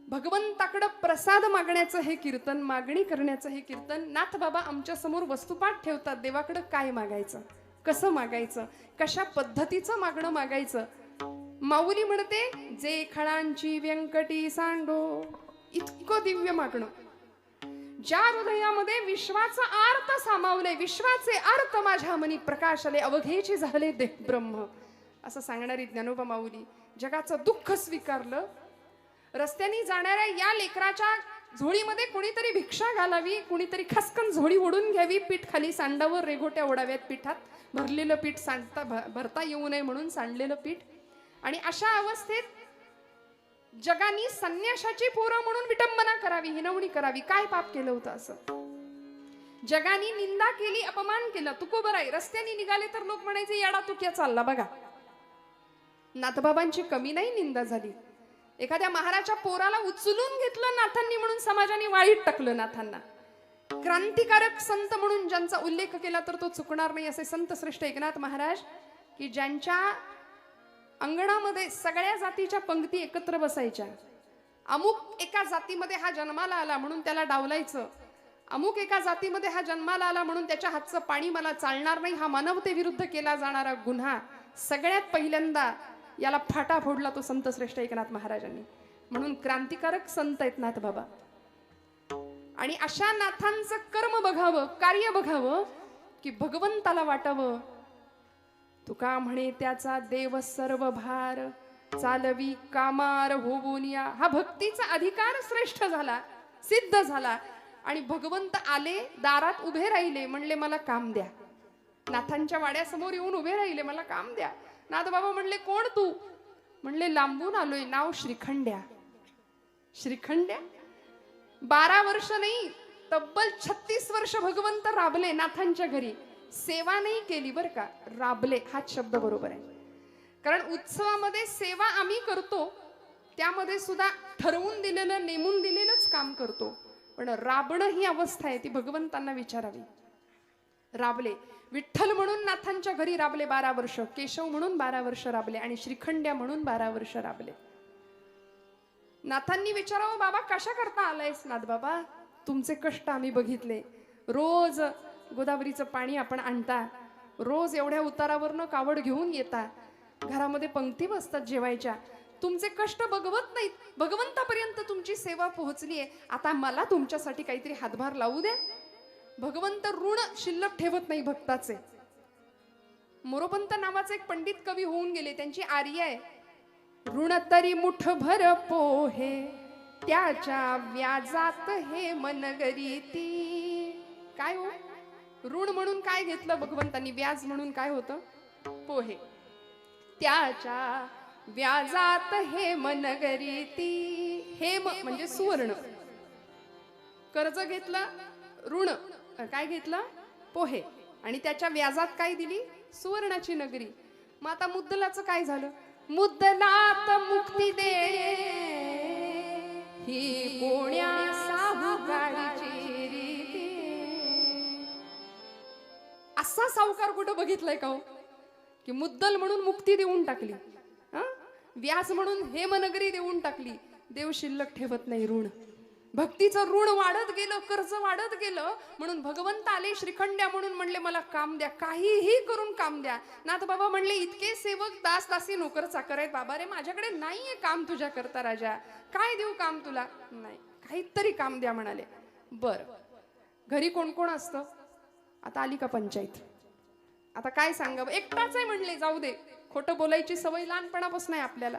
भगवंताकडे प्रसाद मागण्याचं हे कीर्तन, मागणी करण्याचं हे कीर्तन. नाथ बाबा आमच्या समोर वस्तुपाठ ठेवतात. देवाकडे काय मागायचं, कसं मागायचं, कशा पद्धतीचं मागणं मागायचं. माऊली म्हणते, जे खळांची व्यंकटी सांडो, इतकं दिव्य मागणं. ज्या हृदयामध्ये विश्वाचा अर्थ सामावले, विश्वाचे अर्थ माझ्या मनी प्रकाशले, अवघेची झाले देह ब्रह्म, असं सांगणारी ज्ञानोबा माऊली. जगाचं दुःख स्वीकारलं. रस्त्याने जाणाऱ्या या लेकराच्या झोळीमध्ये कुणीतरी भिक्षा घालावी, कुणीतरी खसकन झोळी ओढून घ्यावी, पीठ खाली सांडावर रेघोट्या ओढाव्यात, पिठात भरलेलं पीठ सांडता भरता येऊ नये म्हणून सांडलेलं पीठ. आणि अशा अवस्थेत जगानी संन्याशाची पोरं म्हणून विटंबना करावी, हिनवणी करावी. काय पाप केलं होतं असं? जगानी निंदा केली, अपमान केला. तुकोबराई रस्त्याने निघाले तर लोक म्हणायचे, येडा तुक्या चालला बघा. नाथबाबांची कमी नाही निंदा झाली. एखाद्या महाराच्या पोराला उचलून घेतलं नाथांनी म्हणून समाजाने वाळीत टाकलं नाथांना. क्रांतिकारक संत म्हणून ज्यांचा उल्लेख केला तर तो चुकणार नाही असे संत श्रेष्ठ एकनाथ महाराज, की ज्यांच्या अंगणामध्ये सगळ्या जातीच्या पंक्ती एकत्र बसायच्या. अमुक एका जातीमध्ये हा जन्माला आला म्हणून त्याला डावलायचं, अमुक एका जातीमध्ये हा जन्माला आला म्हणून त्याच्या हातचं पाणी मला चालणार नाही, हा मानवतेविरुद्ध केला जाणारा गुन्हा. सगळ्यात पहिल्यांदा याला फाटा फोडला तो संत श्रेष्ठ एकनाथ महाराजांनी. म्हणून क्रांतिकारक संत आहेत नाथ बाबा. आणि अशा नाथांचं कर्म बघावं, कार्य बघावं, की भगवंताला वाटावं. तुका म्हणे त्याचा देव सर्व भार, चालवी कामार होऊनिया. हा भक्तीचा अधिकार श्रेष्ठ झाला, सिद्ध झाला. आणि भगवंत आले, दारात उभे राहिले, म्हणले मला काम द्या. नाथांच्या वाड्यासमोर येऊन उभे राहिले, मला काम द्या. नाथ बाबा म्हणले, कोण तू? म्हणले, लांबून आलोय, नाव श्रीखंड्या. श्रीखंड्या? 12 वर्ष नाही, तब्बल 36 वर्ष भगवंत राबले नाथांच्या घरी. सेवा नाही केली बर का, राबले हाच शब्द बरोबर आहे. कारण उत्सवामध्ये सेवा आम्ही करतो, त्यामध्ये सुद्धा ठरवून दिलेलं, नेमून दिलेलंच काम करतो. पण राबणं ही अवस्था आहे, ती भगवंतांना विचारावी. राबले. विठ्ठल म्हणून नाथांच्या घरी राबले 12 वर्ष, केशव म्हणून 12 वर्ष राबले, आणि श्रीखंड्या म्हणून 12 वर्ष राबले. नाथांनी विचारावं, बाबा कशा करता आलायस? नाथ बाबा, तुमचे कष्ट आम्ही बघितले. रोज गोदावरीचं पाणी आपण आणता, रोज एवढ्या उतारावरनं कावड घेऊन येता, घरामध्ये पंक्ती बसतात जेवायच्या. तुमचे कष्ट बघवत नाहीत, भगवंतापर्यंत तुमची सेवा पोहोचली आहे. आता मला तुमच्यासाठी काहीतरी हातभार लावू द्या. भगवंत ऋण शिल्लक ठेवत नाही भक्ताचे. मोरोपंत नावाचे एक पंडित कवी होऊन गेले, त्यांची आर्य आहे, ऋण तरी मुठभर पोहे, त्याच्या व्याजात हे मनगरीती. काय हो? ऋण म्हणून काय घेतलं भगवंतांनी, व्याज म्हणून काय होतं? पोहे. त्याच्या व्याजात हे मनगरीती. हे म्हणजे सुवर्ण. कर्ज घेतलं, ऋण काय घेतलं? पोहे. आणि त्याच्या व्याजात काय दिली? सुवर्णाची नगरी. मग आता मुद्दलाचं काय झालं? मुद्दलात मुक्ती दे ही कोण्या साहुकारीची रीती. असा सावकार कुठं बघितलाय का हो, की मुद्दल म्हणून मुक्ती देऊन टाकली, व्याज म्हणून हेमनगरी देऊन टाकली. देव शिल्लक ठेवत नाही ऋण. भक्तीचं ऋण वाढत गेलं, कर्ज वाढत गेलं. म्हणून भगवंत आले श्रीखंड्या म्हणून, म्हणले मला काम द्या, काहीही करून काम द्या. नाथ बाबा म्हणले, इतके सेवक दास दासी नोकर चाकर आहेत बाबा रे, माझ्याकडे नाहीये काम तुझ्या करता राजा. काय देऊ काम तुला? नाही, काहीतरी काम द्या म्हणाले. बर, घरी कोण कोण असतं? आता आली का पंचायत? आता काय सांगावं? एकटाच आहे म्हणले. जाऊ दे, खोटं बोलायची सवय लहानपणापासून आहे आपल्याला.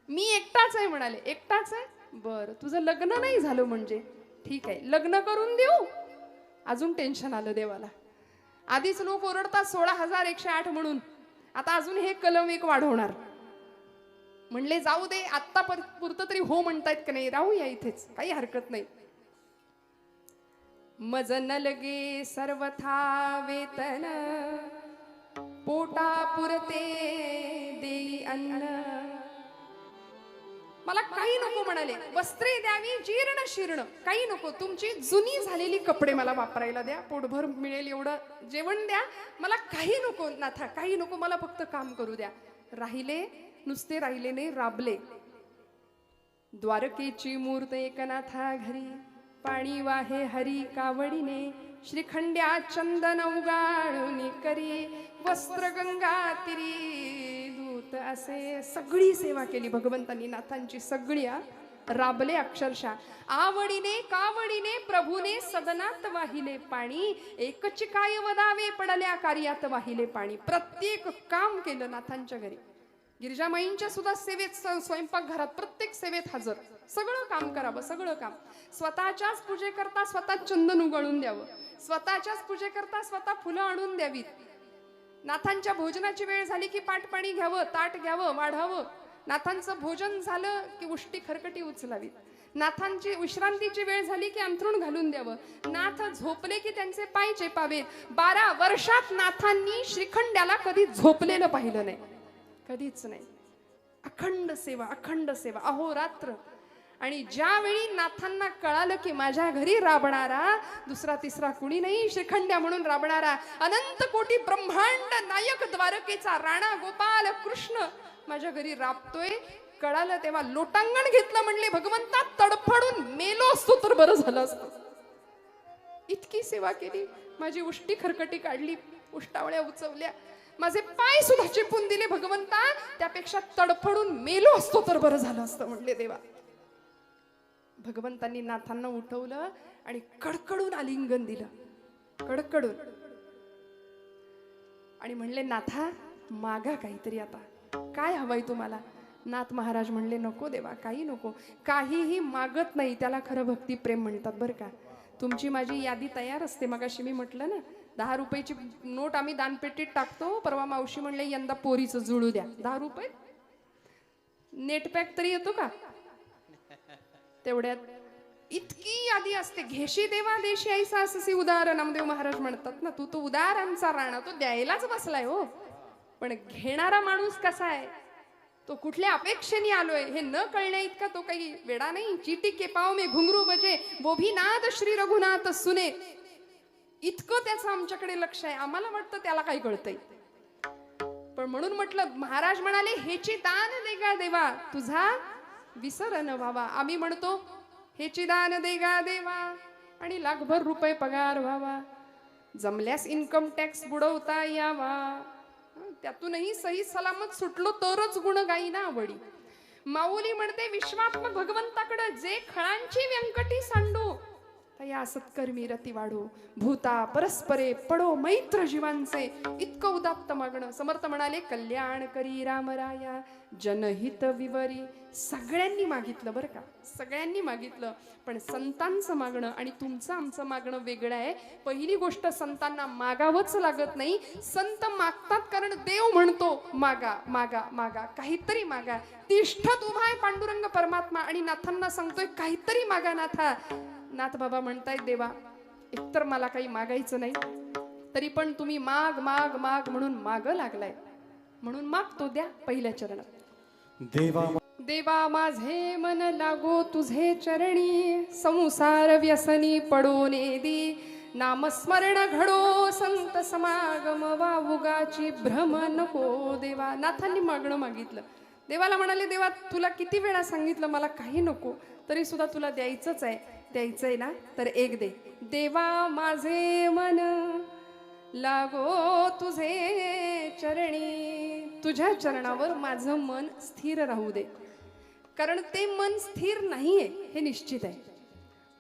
मी एकटाच आहे म्हणाले. एकटाच आहे? बर, तुझं लग्न नाही झालं म्हणजे ठीक आहे, लग्न करून देऊ. अजून टेन्शन आलं देवाला. आधीच लोक ओरडतात 16,108 म्हणून, आता अजून हे कलम एक वाढवणार. म्हणले जाऊ दे, आत्ता पुरतं तरी हो म्हणतायत का नाही, राहूया इथेच, काही हरकत नाही. मज न लगे सर्वथा वेतन, पोटा पुरते देई अन्न. मला काही नको म्हणाले, वस्त्रे द्यावी जीर्ण शीर्ण, काही नको. तुमची जुनी झालेली कपडे मला वापरायला द्या, पोटभर मिळेल एवढं जेवण द्या, मला काही नको नाथा, काही नको, मला फक्त काम करू द्या. राहिले, नुसते राहिले नाही, राबले. द्वारकेची मूर्त एकनाथा घरी, पाणी वाहे हरी कावडीने, श्रीखंड्या चंदन उगाळून करी, वस्त्र गंगा तिरी दूत असे. सगळी सेवा केली भगवंतांनी नाथांची सगळी. राबले अक्षरशः. आवडीने कावडीने प्रभूने सदनात वाहिले पाणी, एकची काय वदावे पडल्या कार्यात वाहिले पाणी. प्रत्येक काम केलं नाथांच्या घरी. गिरिजामाईंच्या सुद्धा सेवेत, स्वयंपाकघरात प्रत्येक सेवेत हजर. सगळं काम करावं, सगळं काम. स्वतःच्याच पूजेकरता स्वतः चंदन उगळून द्यावं, स्वतःच्याच पूजेकरता स्वतः फुलं आणून द्यावीत. नाथांच्या भोजनाची वेळ झाली की पाटपाणी घ्यावं, ताट घ्यावं, वाढावं. नाथांचं भोजन झालं की उष्टी खरकटी उचलावीत. नाथांची विश्रांतीची वेळ झाली की अंथरूण घालून द्यावं. नाथ झोपले की त्यांचे पाय चेपावेत. 12 वर्षात नाथांनी श्रीखंड्याला कधी झोपलेलं पाहिलं नाही, कधीच नाही. अखंड सेवा, अखंड सेवा, अहोरात्र. आणि ज्यावेळी नाथांना कळालं की माझ्या घरी राबणारा दुसरा तिसरा कुणी नाही, श्रीखंड्या म्हणून राबणारा अनंत कोटी ब्रह्मांड नायक द्वारकेचा राणा गोपाल कृष्ण माझ्या घरी राबतोय, कळालं तेव्हा लोटांगण घेतलं. म्हणले भगवंता तडफडून मेलो असतो तर बरं झालं असतं. इतकी सेवा केली. माझी उष्टी खरकटी काढली, उष्टावळ्या उचवल्या, माझे पाय सुद्धा चिपून दिले भगवंता, त्यापेक्षा तडफडून मेलो असतो तर बरं झालं असतं म्हणले देवा. भगवंतांनी नाथांना उठवलं आणि कडकडून आलिंगन दिलं, कडकडून. आणि म्हणले नाथा मागा काहीतरी, आता काय हवंय तुम्हाला. नाथ महाराज म्हणले नको देवा, काही नको, काहीही मागत नाही, त्याला खरं भक्ती प्रेम म्हणतात बरं का. तुमची माझी यादी तयार असते. मगाशी मी म्हटलं ना 10 रुपयाची नोट आम्ही दानपेटीत टाकतो. परवा मावशी म्हणले यंदा पोरीचं जुळू द्या. 10 रुपये नेटपॅक तरी येतो का तेवढ्यात. इतकी यादी असते. घेशी देवा देशी ऐसा अससी उदार, नामदेव महाराज म्हणतात ना. तू तो उदारांचा राणा, तो द्यायलाच बसलाय हो. पण घेणारा माणूस कसा आहे, तो कुठल्या अपेक्षेने आलोय हे न कळण्या इतका तो काही वेडा नाही. चीटी के पाव में घुंगरू बजे वो भी नाद श्री रघुनाथ सुने, इतकं त्याचं आमच्याकडे लक्ष आहे. आम्हाला वाटतं त्याला काही कळतंय. पण म्हणून म्हटलं, महाराज म्हणाले हेची दान देगा देवा तुझा विसर न व्हावा. आम्ही म्हणतो हेची दान देगा देवा आणि लाखभर रुपये पगार व्हावा, जमल्यास इन्कम टॅक्स बुडवता यावा, त्यातूनही सही सलामत सुटलो तरच गुण गाई ना आवडी. माऊली म्हणते विश्वात्मक भगवंताकडे जे खळांची व्यंकटी सांडू, तया सत्कर्मी रती वाढू, भूता परस्परे पडो मैत्र जीवांचे. इतकं उदात्त मागणं. समर्थ म्हणाले कल्याण करी रामराया जनहित विवरी. सगळ्यांनी मागितलं बरं का, सगळ्यांनी मागितलं. पण संतांचं मागणं आणि तुमचं आमचं मागणं वेगळं आहे. पहिली गोष्ट, संतांना मागावंच लागत नाही. संत मागतात कारण देव म्हणतो मागा मागा मागा, काहीतरी मागा. तिष्ठत उभा आहे पांडुरंग परमात्मा आणि नाथांना सांगतोय काहीतरी मागा नाथा. नाथ बाबा म्हणतायत देवा एकतर मला काही मागायचं नाही, तरी पण तुम्ही माग माग माग म्हणून माग लागलाय, म्हणून मागतो द्या. पहिल्या चरणात देवा माझे मन लागो तुझे चरणी, संसार व्यसनी पडो नेदी, नामस्मरण घडो संत समागम वावुगाची भ्रम नको देवा. नाथांनी मागणं मागितलं. देवाला म्हणाले देवा तुला किती वेळा सांगितलं मला काही नको, तरी सुद्धा तुला द्यायचंच आहे. द्यायचंय ना तर एक दे. देवा माझे मन लागो तुझे चरणी, तुझ्या चरणावर माझं मन स्थिर राहू दे. कारण ते मन स्थिर नाहीये हे निश्चित आहे.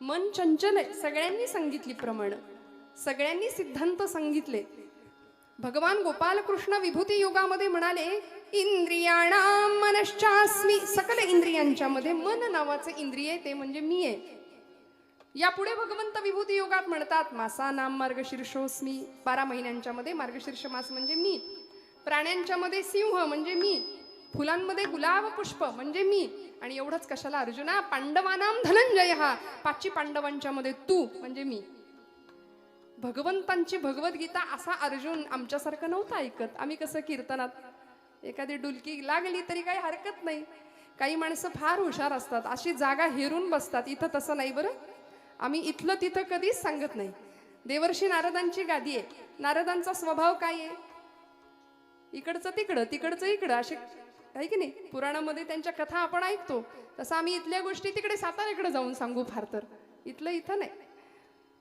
मन चंचल आहे. सगळ्यांनी सांगितली प्रमाण, सगळ्यांनी सिद्धांत सांगितले. भगवान गोपाल कृष्ण विभूती युगामध्ये म्हणाले इंद्रियाणाम मनश्चास्मी. सकल इंद्रियांच्या मध्ये मन नावाचे इंद्रिय ते म्हणजे मी आहे. यापुढे भगवंत विभूती योगात म्हणतात मासा नाम मार्गशीर्षोस्मी. 12 महिन्यांच्या मध्ये मार्गशीर्ष मास म्हणजे मी. प्राण्यांच्या मध्ये सिंह म्हणजे मी. फुलांमध्ये गुलाब पुष्प म्हणजे मी. आणि एवढंच कशाला अर्जुना, पांडवानाम धनंजय हा. 5 पांडवांच्या मध्ये तू म्हणजे मी. भगवंतांची भगवद्गीता असा अर्जुन आमच्यासारखं नव्हतं ऐकत. आम्ही कसं कीर्तनात एखादी डुलकी लागली तरी काही हरकत नाही. काही माणसं फार हुशार असतात, अशी जागा हेरून बसतात. इथं तसं नाही बरं. आम्ही इथलं तिथं कधीच सांगत नाही. देवर्षी नारदांची गादी आहे. नारदांचा स्वभाव काय आहे, इकडचं तिकडं तिकडचं इकडं असे आहे की नाही? पुराणामध्ये त्यांच्या कथा आपण ऐकतो, तसं आम्ही इथल्या गोष्टी तिकडे साताऱ्याकडे जाऊन सांगू फार तर, इथलं इथं नाही.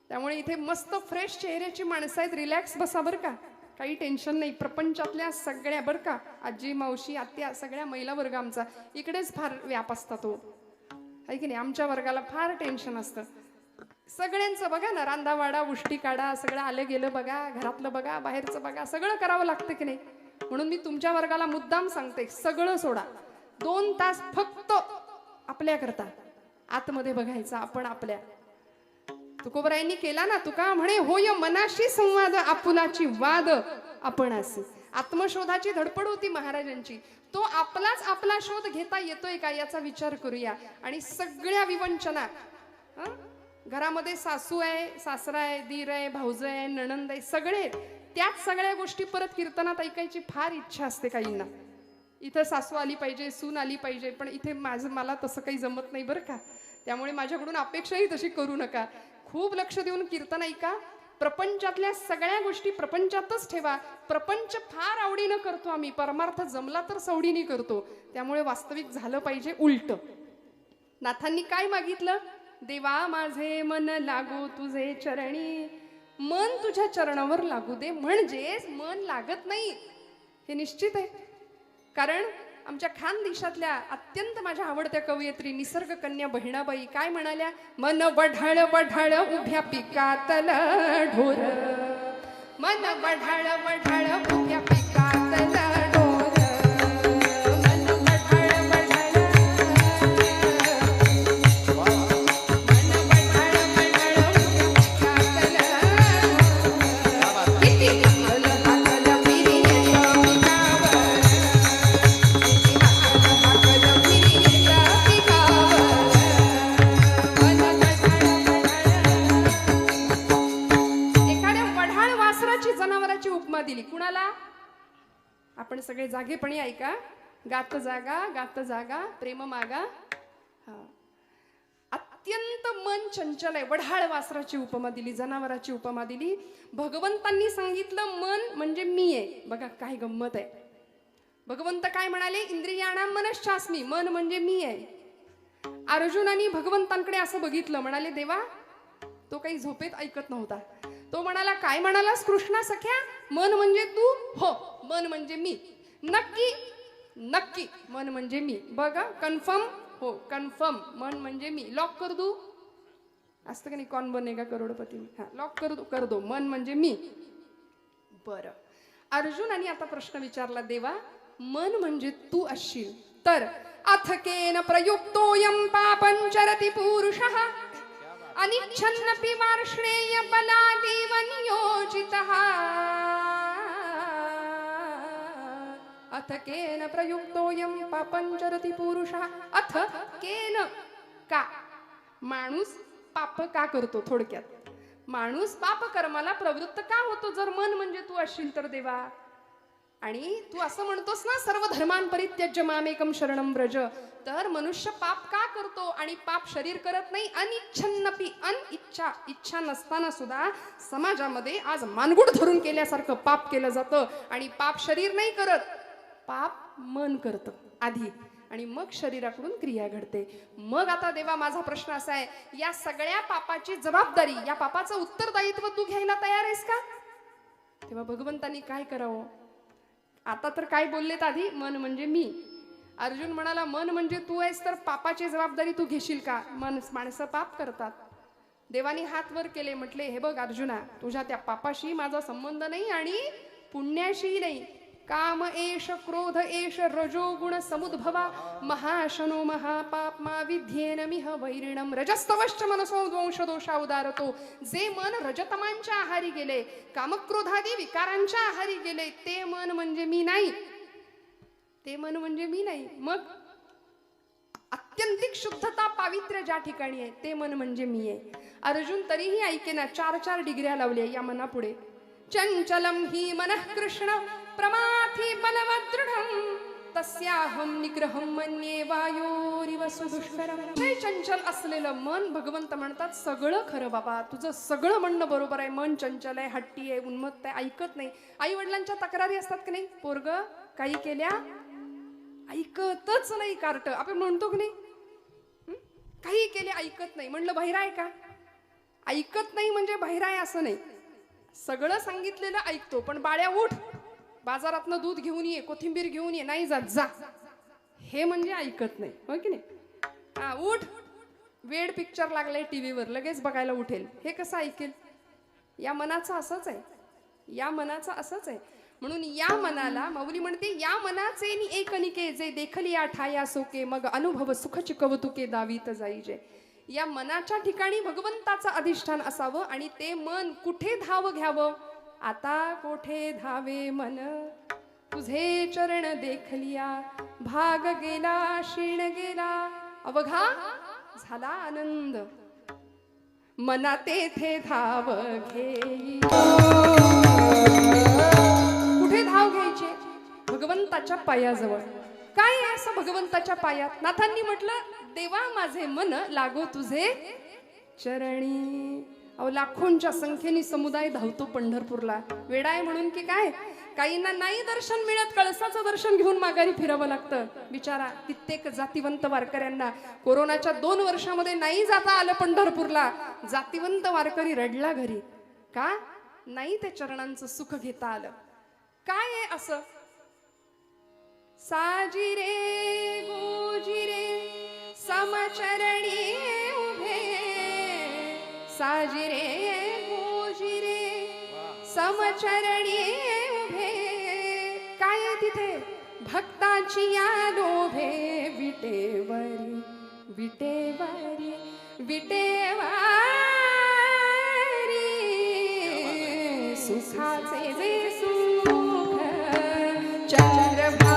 त्यामुळे इथे मस्त फ्रेश चेहऱ्याची माणसं आहेत, रिलॅक्स बसा बरं का, काही टेन्शन नाही. प्रपंचातल्या सगळ्या बरं का, आजी मावशी आत्या सगळ्या महिला वर्ग आमचा इकडेच फार व्याप असतात तो, आहे की नाही? आमच्या वर्गाला फार टेन्शन असतं सगळ्यांचं. बघा ना, रांधावाडा उष्टी काढा, सगळं आलं गेलं बघा, घरातलं बघा, बाहेरचं बघा, सगळं करावं लागतं की नाही? म्हणून मी तुमच्या वर्गाला मुद्दाम सांगते, सगळं सोडा, 2 तास फक्त आपल्याकरता आतमध्ये बघायचं आपण आपल्या. तुकोबरायांनी केला ना, तुका म्हणे होय मनाशी संवाद आपुलाची वाद आपणासी. आत्मशोधाची धडपड होती महाराजांची. तो आपला शोध घेता येतोय का याचा विचार करूया. आणि सगळ्या विवंचना, घरामध्ये सासू आहे, सासरा आहे, दीर आहे, भाऊज आहे, नणंद आहे, सगळे त्याच सगळ्या गोष्टी परत कीर्तनात ऐकायची फार इच्छा असते काहींना. इथं सासू आली पाहिजे, सून आली पाहिजे, पण इथे मला तसं काही जमत नाही बरं का. त्यामुळे माझ्याकडून अपेक्षाही तशी करू नका. खूप लक्ष देऊन कीर्तन ऐका. प्रपंचातल्या सगळ्या गोष्टी प्रपंचातच ठेवा. प्रपंच फार आवडीनं करतो आम्ही, परमार्थ जमला तर सवडीने करतो. त्यामुळे वास्तविक झालं पाहिजे उलट. नाथांनी काय मागितलं? देवा माझे मन लागो तुझे चरणी. मन तुझ्या चरणावर लागू दे, म्हणजेच मन लागत नाही हे निश्चित आहे. कारण आमच्या खानदेशातल्या अत्यंत माझ्या आवडत्या कवयित्री निसर्ग कन्या बहिणाबाई काय म्हणाल्या? मन वढाळ वढाळ उभ्या पिकातल ढोर, मन वढाळ वढाळ उभ्या पिकातल ढोर, मन वढाळ वढाळ, मन वढाळ वढाळ उभ्या पिकातल ढोर, किती हाकल हाकल फिरीच्या पिकावर, जनावराची उपमा दिली. कुणाला? आपण सगळे जागेपणी ऐका. गात जागा गात जागा प्रेम मागा. अत्यंत मन चंचल आहे. वढाळ वासराची उपमा दिली, जनावराची उपमा दिली. भगवंतांनी सांगितलं मन म्हणजे मी आहे. बघा काय गंमत आहे. भगवंत काय म्हणाले? इंद्रियाणां मनश्चास्मी, मन म्हणजे मी आहे. अर्जुनाने भगवंतांकडे असं बघितलं, म्हणाले देवा, तो काही झोपेत ऐकत नव्हता. तो म्हणाला, काय म्हणालास कृष्णा सख्या? मन म्हणजे तू? हो, मन म्हणजे मी. नक्की? नक्की मन म्हणजे मी. बघा कन्फर्म? हो कन्फर्म, मन म्हणजे मी. लॉक कर दू? असतं का नाही, कौन बनेगा करोडपती? हा, लॉक कर दो, मन म्हणजे मी. बरं, अर्जुनाने आता प्रश्न विचारला, देवा मन म्हणजे तू असशील तर अथकेन प्रयुक्तोयम पापंचरति पुरुषः अनिच्छन्नपि वार्ष्णेय बलादेव नियोजितः. अथ केन प्रयुक्तोयम पापंचरति पुरुषः. अथ केन, का? माणूस पाप का करतो? थोडक्यात माणूस पाप कर्माला प्रवृत्त का होतो जर मन म्हणजे तू असशील तर देवा? आणि तू असं म्हणतोस ना, सर्व धर्मान परित्यज्य मामेकम शरणम व्रज. तर मनुष्य पाप का करतो? आणि पाप शरीर करत नाही. अनिच्छन्नपी, इच्छा नसताना सुद्धा समाजामध्ये आज मानगुड धरून केल्यासारखं पाप केलं जातं. आणि पाप शरीर नाही करत, पाप मन करतं आधी, आणि मग शरीराकडून क्रिया घडते. मग आता देवा माझा प्रश्न असा आहे, या सगळ्या पापाची जबाबदारी, या पापाचं उत्तरदायित्व तू घ्यायला तयार आहेस का? तेव्हा भगवंतांनी काय करावं? आता तर काय बोललेत आधी? मन म्हणजे मी. अर्जुन म्हणाला, मन म्हणजे तू आहेस तर पापाची जबाबदारी तू घेशील का? माणसं पाप करतात. देवानी हात वर केले, म्हटले, हे बघ अर्जुना, तुझ्या त्या पापाशी माझा संबंध नाही आणि पुण्याशी नाही. काम एष क्रोध एष रजोगुण समुद्भवा महाशनो महापाप्मा विध्येन मिह वैरिणम रजस्तवश्च मनसो द्वंश दोषा उदारतो. जे मन रजतमांच्या आहारी गेले, कामक्रोधादी विकारांच्या आहारी गेले, ते मन म्हणजे मी नाही. ते मन म्हणजे मी नाही. मग अत्यंतिक शुद्धता पावित्र्य ज्या ठिकाणी आहे ते मन म्हणजे मी आहे. अर्जुन तरीही ऐकेना, 4 डिग्र्या लावल्या या मनापुढे. चंचलम ही मनः कृष्ण प्रमाथी बलवदृढं तस्याहं निग्रहं मन्ये वायोरिव सुदुष्करं. हे चंचल असलेलं मन, भगवंत म्हणतात सगळं खरं बाबा, तुझं सगळं म्हणणं बरोबर आहे. मन चंचल आहे, हट्टी आहे, उन्मत्त आहे, ऐकत नाही. आई वडिलांच्या तक्रारी असतात की नाही, पोरग काही केल्या ऐकतच नाही कार्ट. आपण म्हणतो की नाही, काही केले ऐकत नाही. म्हणलं बहिरा आहे का? ऐकत नाही म्हणजे बहिरा आहे असं नाही. सगळं सांगितलेलं ऐकतो, पण बाळ्या उठ, बाजारातनं दूध घेऊन ये, कोथिंबीर घेऊन ये. नाही जात, जा. हे म्हणजे ऐकत नाही, हो की नाही? हा, उठ, वेड पिक्चर लागलाय टीव्हीवर, लगेच बघायला उठेल. हे कसं ऐकेल? या मनाचं असंच आहे, या मनाचं असंच आहे. म्हणून या मनाला माऊली म्हणते, या मनाचे नि एकनिके जे देखली ठाया सोके, मग अनुभव सुखची कौतुके दावीत जाईजे. या मनाच्या ठिकाणी भगवंताचं अधिष्ठान असावं आणि ते मन कुठे धाव घ्यावं? आता कोठे धावे मन, तुझे चरण देखलिया, भाग गेला क्षीण गेला, अवघा झाला आनंद, मना तेथे धाव घेई. कुठे धाव घ्यायचे? भगवंताच्या पायाजवळ. काय आहे असं भगवंताच्या पायात? नाथांनी म्हटलं, देवा माझे मन लागो तुझे चरणी. अहो, लाखोंच्या संख्येने समुदाय धावतो पंढरपूरला. वेडाय म्हणून की काय? काहींना नाही दर्शन मिळत, कळसाचं दर्शन घेऊन माघारी फिरावं लागतं. बिचारा कित्येक जातीवंत वारकऱ्यांना कोरोनाच्या 2 वर्षामध्ये नाही जाता आलं पंढरपूरला. जातीवंत वारकरी रडला घरी. का? नाही ते चरणांचं सुख घेता आलं. काय आहे असं? साजिरे गोजिरे समचरणी उभे, साजिरे गोजिरे समचरणी उभे. काय आहे तिथे? भक्ताची या लोभे, विटेवरी विटेवरी विटेवरी, सुखाचे जे सुख चंद्रभागे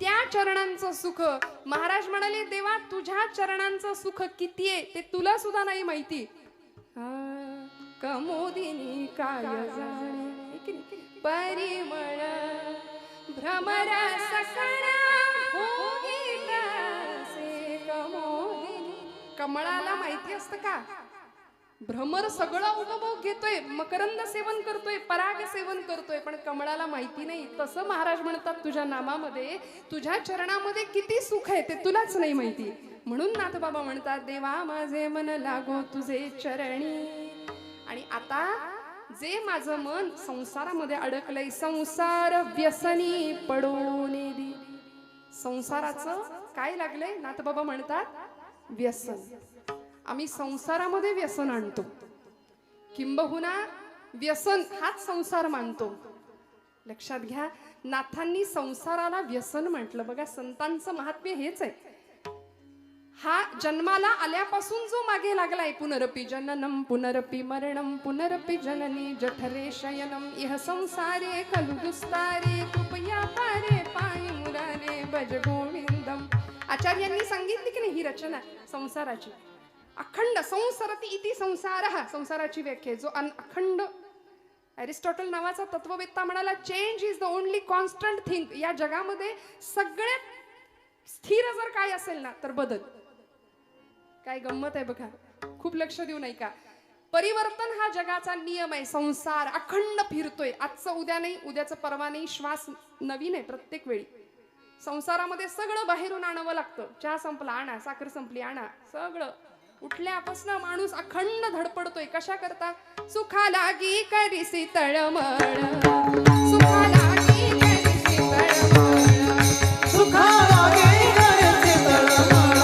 त्या चरणांचं सुख. महाराज म्हणाले, देवा तुझ्या चरणांचं सुख किती आहे ते तुला सुद्धा नाही माहिती. कमोदिनी काय जाणे परिमळ भ्रमर सकळा भोगीतासे कमोदिनी. कमळाला माहिती असतं का? भ्रमर सगळं उपभोग घेतोय, मकरंद सेवन करतोय, पराग सेवन करतोय, पण कमळाला माहिती नाही. तसं महाराज म्हणतात, तुझ्या नामामध्ये, तुझ्या चरणामध्ये किती सुख आहे ते तुलाच नाही माहिती. म्हणून नाथबाबा म्हणतात, देवा माझे मन लागो तुझे चरणी. आणि आता जे माझं मन संसारामध्ये अडकलंय, संसार व्यसनी पडून दे. संसाराचं काय लागलंय? नाथबाबा म्हणतात व्यसन. आम्ही संसारामध्ये व्यसन आणतो, किंबहुना व्यसन हाच संसार मानतो. लक्षात घ्या, नाथांनी संसाराला व्यसन म्हटलं. बघा, संतांचं महात्म्य हेच आहे. हा जन्माला आल्यापासून जो मागे लागलाय, पुनरपि जननम पुनरपि मरणम पुनरपि जननी जठरे शयनम इह संसारे खलु दुस्तारे कृपया पारे पायी मुरारे भज गोविंदम. आचार्यांनी सांगितली की नाही ही रचना संसाराची? अखंड संसरती इति संसारः, संसाराची व्याख्या जो अखंड. अरिस्टॉटल नावाचा तत्ववेत्ता म्हणाला, change is the only constant thing. या जगामध्ये सगळ्यात स्थिर जर काय असेल ना तर बदल. काय गंमत आहे बघा, खूप लक्ष देऊ नाही का? परिवर्तन हा जगाचा नियम आहे. संसार अखंड फिरतोय, आजचं उद्या नाही, उद्याचं परवा नाही, श्वास नवीन आहे प्रत्येक वेळी. संसारामध्ये सगळं बाहेरून आणावं लागतं. चहा संपला आणा, साखर संपली आणा, सगळं. उठल्यापासून माणूस अखंड धडपडतोय. कशा करता? सुखा लागी करीसी तळमळ, सुखा लागी करीसी तळमळ, सुखा लागी करीसी तळमळ,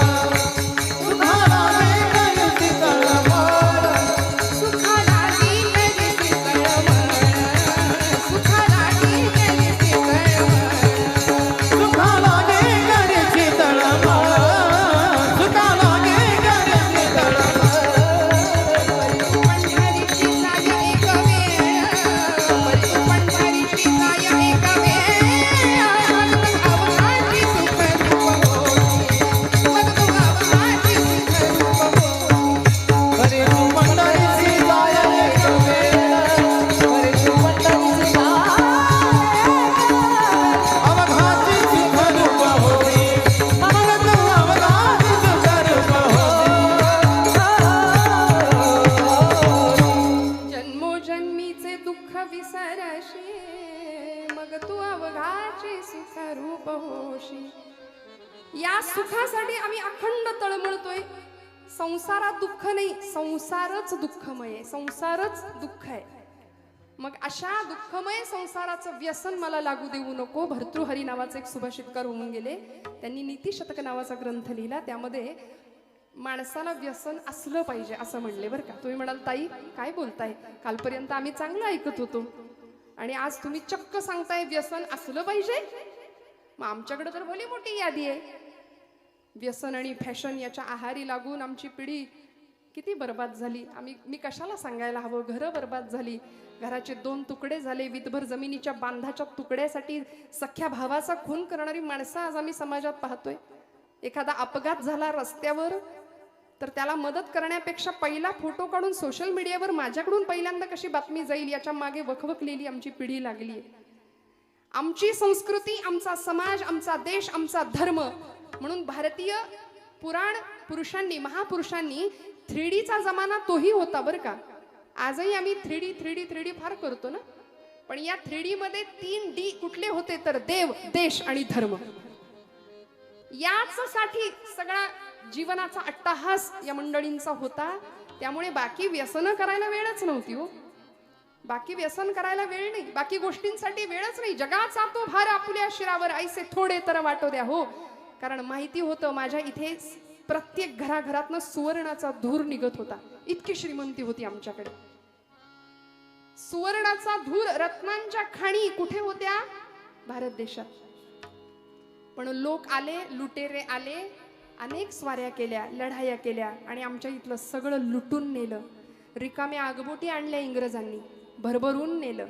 विसरशी मग तू अवघाची सुख रूप होशी. या सुखासाठी आम्ही अखंड तळमळतोय. संसारात दुःख नाही, संसारच दुःखमय आहे, संसारच दुःख आहे. मग अशा दुःखमय संसाराचं व्यसन मला लागू देऊ नको. भर्तृहरी नावाचे एक सुभाषितकार होऊन गेले. त्यांनी नीतिशतक नावाचा ग्रंथ लिहिला. त्यामध्ये माणसाला व्यसन असलं पाहिजे असं म्हणले बरं का. तुम्ही म्हणाल ताई काय बोलताय, कालपर्यंत आम्ही चांगलं ऐकत होतो आणि आज तुम्ही चक्क सांगताय व्यसन असलं पाहिजे. मग आमच्याकडे तर भली मोठी यादी आहे. व्यसन आणि फॅशन याच्या आहारी लागून आमची पिढी किती बर्बाद झाली. मी कशाला सांगायला हवं. घरं बर्बाद झाली, घराचे 2 तुकडे झाले. विधभर जमिनीच्या बांधाच्या तुकड्यासाठी सख्या भावाचा खून करणारी माणसं आज आम्ही समाजात पाहतोय. एखादा अपघात झाला रस्त्यावर तर त्याला मदत करण्यापेक्षा पहिला फोटो काढून सोशल मीडियावर माझ्याकडून पहिल्यांदा कशी बातमी जाईल याच्या मागे वखवकलेली आमची पिढी लागली आहे. आमची संस्कृती, आमचा समाज, आमचा देश, आमचा धर्म म्हणून भारतीय पुराण पुरुषांनी, महापुरुषांनी 3Dचा जमाना तोही होता बरं का. आजही आम्ही 3D फार करतो ना. पण या 3D मध्ये 3D कुठले होते तर देव, देश आणि धर्म. याच साठी सगळा जीवनाचा अट्टाहास या मंडळींचा होता. त्यामुळे बाकी व्यसन करायला वेळच नव्हती हो. बाकी व्यसन करायला वेळ नाही, बाकी गोष्टींसाठी वेळच नाही. जगाचा तो भार आपुल्या शिरावर ऐसे थोडे तर वाटो द्या हो. कारण माहिती होतं माझ्या इथे प्रत्येक घराघरातनं सुवर्णाचा धूर निघत होता. इतकी श्रीमंती होती आमच्याकडे. सुवर्णाचा धूर, रत्नांच्या खाणी कुठे होत्या? भारत देशात. पण लोक आले, लुटेरे आले, अनेक स्वाऱ्या केल्या, लढाया केल्या आणि आमच्या इथलं सगळं लुटून नेलं. रिकाम्या आगबोटी आणल्या इंग्रजांनी, भरभरून नेलं.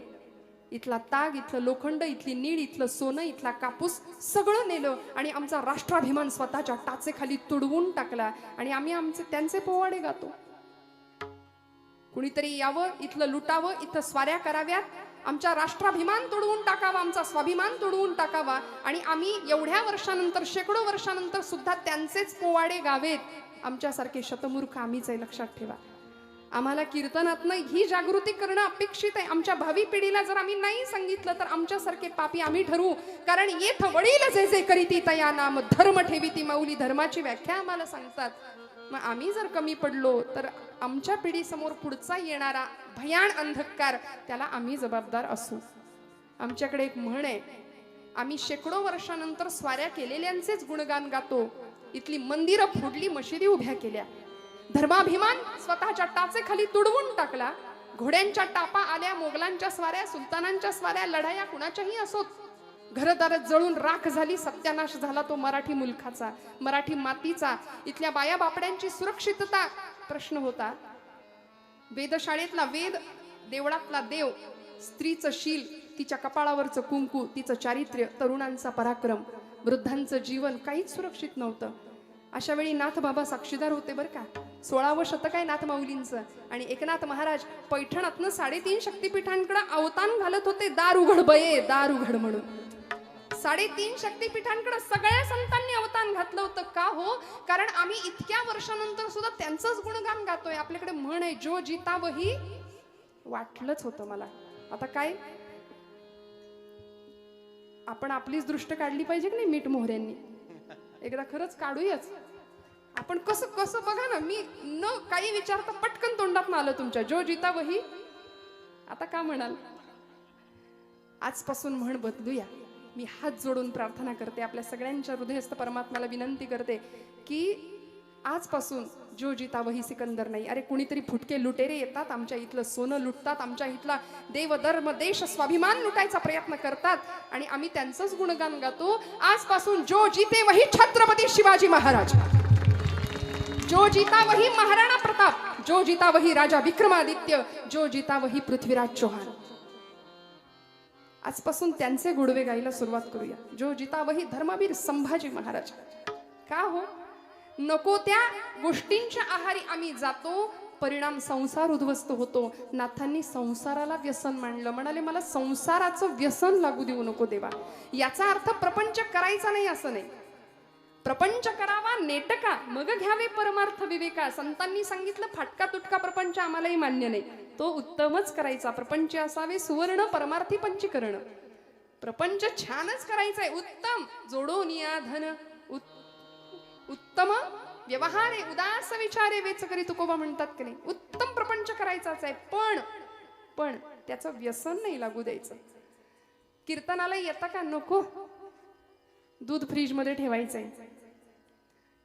इथला ताग, इथलं लोखंड, इथली नीळ, इथलं सोनं, इथला कापूस सगळं नेलं आणि आमचा राष्ट्राभिमान स्वतःच्या टाचेखाली तुडवून टाकला. आणि आम्ही त्यांचे पोवाडे गातो. कुणीतरी यावं, इथलं लुटावं, इथं स्वाऱ्या कराव्यात, आमचा राष्ट्राभिमान तोडवून टाकावा, आमचा स्वाभिमान तोडवून टाकावा आणि आम्ही एवढ्या वर्षानंतर, शेकडो वर्षानंतर सुद्धा त्यांचेच पोवाडे गावेत. आमच्यासारखे शतमूर्ख आम्हीच आहे, लक्षात ठेवा. आम्हाला कीर्तनातनं ही जागृती करणं अपेक्षित आहे. आमच्या भावी पिढीला जर आम्ही नाही सांगितलं तर आमच्यासारखे पापी आम्ही ठरवू. कारण येथ वडील जे जे करीती तया नाम धर्म ठेवीती माऊली. धर्माची व्याख्या आम्हाला सांगतात. मग आम्ही जर कमी पडलो तर आमच्या पिढीसमोर पुढचा येणारा भयान अंधकार, त्याला आम्ही जबाबदार असू. आमच्याकडे एक म्हण आहे, आम्ही शेकडो वर्षानंतर स्वाऱ्या केलेल्यांचेच गुणगान गातो. इथली मंदिरं फोडली, मशिदी उभ्या केल्या, धर्माभिमान स्वतःच्या टाचेखाली तुडवून टाकला. घोड्यांच्या टापा आल्या, मोगलांच्या स्वाऱ्या, सुलतानांच्या स्वाऱ्या, लढाया कुणाच्याही असोत, घरदार जळून राख झाली. सत्यानाश झाला तो मराठी मुलखाचा, मराठी मातीचा. इथल्या बाया बापड्यांची सुरक्षितता प्रश्न होता. वेदशाळेतला वेद, देवळातला देव, स्त्रीचं शील, तिच्या कपाळावरचं कुंकू, तिचं चारित्र्य, तरुणांचा पराक्रम, वृद्धांचं जीवन काहीच सुरक्षित नव्हतं. अशा वेळी नाथ बाबा साक्षीदार होते बरं का. 16वं शतक आहे नाथ माऊलींचं. आणि एकनाथ महाराज पैठणातनं 3.5 शक्तिपीठांकडे अवतान घालत होते. दार उघड बये, दार उघड म्हणून. 3.5 शक्तिपीठांकडे सगळ्या संतांनी अवतान घातलं होतं. का हो? कारण आम्ही इतक्या वर्षानंतर सुद्धा त्यांचंच गुणगान गातोय. आपल्याकडे म्हण आहे, जो जिता वही. वाटलंच होतं मला. आता काय, आपण आपलीच दृष्ट काढली पाहिजे की नाही मीठ मोहऱ्यांनी. एकदा खरंच काढूयाच आपण. कसं कसं बघा ना, मी न काही विचारता पटकन तोंडात आलं तुमच्या, जो जिता वही. आता का म्हणाल? आजपासून म्हण बदलूया. मी हात जोडून प्रार्थना करते, आपल्या सगळ्यांच्या हृदयस्थ परमात्म्याला विनंती करते की आजपासून जो जिता वही सिकंदर नाही. अरे कुणीतरी फुटके लुटेरे येतात, आमच्या इथलं सोनं लुटतात, आमच्या इथला देव, धर्म, देश, स्वाभिमान लुटायचा प्रयत्न करतात आणि आम्ही त्यांचंच गुणगान गातो. आजपासून जो जिते वही छत्रपती शिवाजी महाराज, जो जिता वही महाराणा प्रताप, जो जिता वही राजा विक्रमादित्य, जो जिता वही पृथ्वीराज चौहान. आजपासून त्यांचे गुणवे गायला सुरुवात करूया. जो जिता वही धर्मवीर संभाजी महाराज. का हो? नको त्या गोष्टींच्या आहारी आम्ही जातो, परिणाम संसार उद्ध्वस्त होतो. नाथांनी संसाराला व्यसन मानलं. म्हणाले मला संसाराचं व्यसन लागू देऊ नको देवा. याचा अर्थ प्रपंच करायचा नाही असं नाही. प्रपंच करावा नेटका, मग घ्यावे परमार्थ विवेका. संतांनी सांगितलं फाटका तुटका प्रपंच आम्हालाही मान्य नाही. तो उत्तमच करायचा. प्रपंच असावे सुवर्ण परमार्थी पंचीकरण. प्रपंच छानच करायचा आहे, उत्तम जोडून या धन उत्तम व्यवहारे उदास विचारे वेच करी तुकोबा म्हणतात की नाही. उत्तम प्रपंच करायचाच आहे, पण त्याचं व्यसन नाही लागू द्यायचं. कीर्तनाला येता का? नको. दूध फ्रीज मध्ये ठेवायचंय.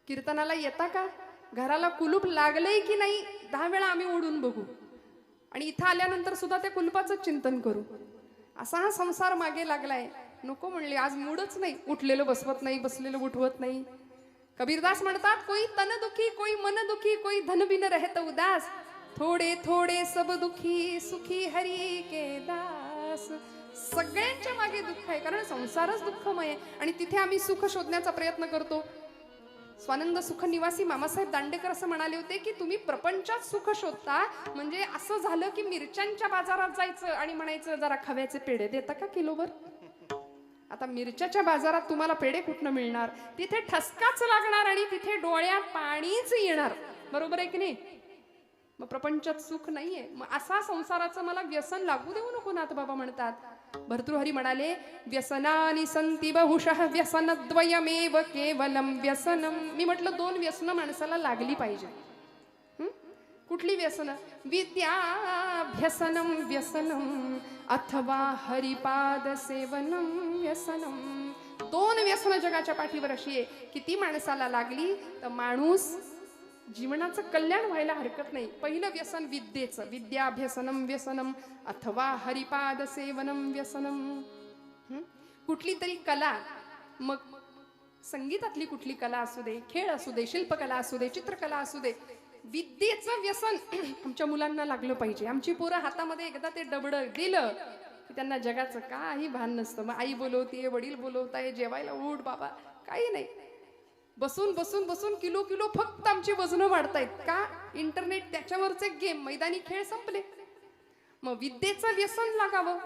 कीर्तनाला येता का? घराला कुलूप लागलंय की नाही 10 वेळा आम्ही ओढून बघू आणि इथं आल्यानंतर सुद्धा त्या कुलपाचं चिंतन करू. असा हा संसार मागे लागलाय. नको म्हणले, आज मूडच नाही. उठलेलं बसवत नाही, बसलेलं उठवत नाही. कबीरदास म्हणतात, कोई तन दुखी कोई मन दुखी कोई धन बिन रहत उदास, थोडे थोडे सब दुखी सुखी हरी के दास. सगळ्यांच्या मागे दुःख आहे, कारण संसारच दुःखमय आहे आणि तिथे आम्ही सुख शोधण्याचा प्रयत्न करतो. स्वानंद सुख निवासी मामासाहेब दांडेकर असं म्हणाले होते की तुम्ही प्रपंचात सुख शोधता म्हणजे असं झालं की मिरच्यांच्या बाजारात जायचं आणि म्हणायचं जरा खव्याचे पेढे देता का किलोभर. आता मिरच्याच्या बाजारात तुम्हाला पेढे कुठनं मिळणार? तिथे ठसकाच लागणार आणि तिथे डोळ्यात पाणीच येणार. बरोबर आहे की नाही? मग प्रपंचात सुख नाहीये. मग असा संसाराचं मला व्यसन लागू देऊ नको. नाथबाबा म्हणतात, भर्तृहरी म्हणाले, व्यसनानि संति बहुशः व्यसनद्वयमेव केवलम व्यसनम. मी म्हटलं 2 व्यसन माणसाला लागली पाहिजे. कुठली व्यसन? विद्याभ्यसनम व्यसनम अथवा हरिपाद सेवनम व्यसनम. 2 व्यसन जगाच्या पाठीवर अशी आहे की ती माणसाला लागली तर माणूस जीवनाचं कल्याण व्हायला हरकत नाही. पहिलं व्यसन विद्येचं, विद्याभ्यसनम व्यसनम अथवा हरिपाद सेवनम व्यसनम. कुठली तरी कला, मग संगीतातली कुठली कला असू दे, खेळ असू दे, शिल्पकला असू दे, चित्रकला असू दे, विद्येचं व्यसन आमच्या मुलांना लागलं पाहिजे. आमची पोरं हातामध्ये एकदा ते डबडं दिलं की त्यांना जगाचं काही भान नसतं. मग आई बोलवतीये, वडील बोलवताय, जेवायला उठ बाबा, काही नाही. बसून बसून बसून किलो किलो फक्त आमची वजनं वाढतायत. का? इंटरनेट, त्याच्यावरचे गेम, मैदानी खेळ संपले. मग विद्येचं व्यसन लागावं.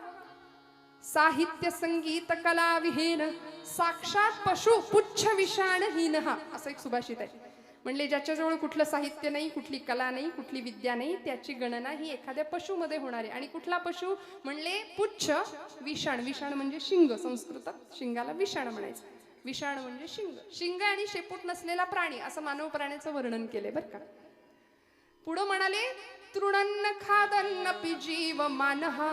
साहित्य संगीत कला विहीन साक्षात पशु पुच्छ विषाणहीन, हा असं एक सुभाषित आहे. म्हणले ज्याच्याजवळ कुठलं साहित्य नाही, कुठली कला नाही, कुठली विद्या नाही, त्याची गणना ही एखाद्या पशुमध्ये होणार आहे. आणि कुठला पशु? म्हणले पुच्छ विषाण. विषाण म्हणजे शिंग, संस्कृतात शिंगाला विषाण म्हणायचं. विषाण म्हणजे शिंग. शिंग आणि शेपूट नसलेला प्राणी असं मानव प्राण्याचं वर्णन केले बरं का. पुढं म्हणाले, तृणन्न खादन्न पि जीव मानहा.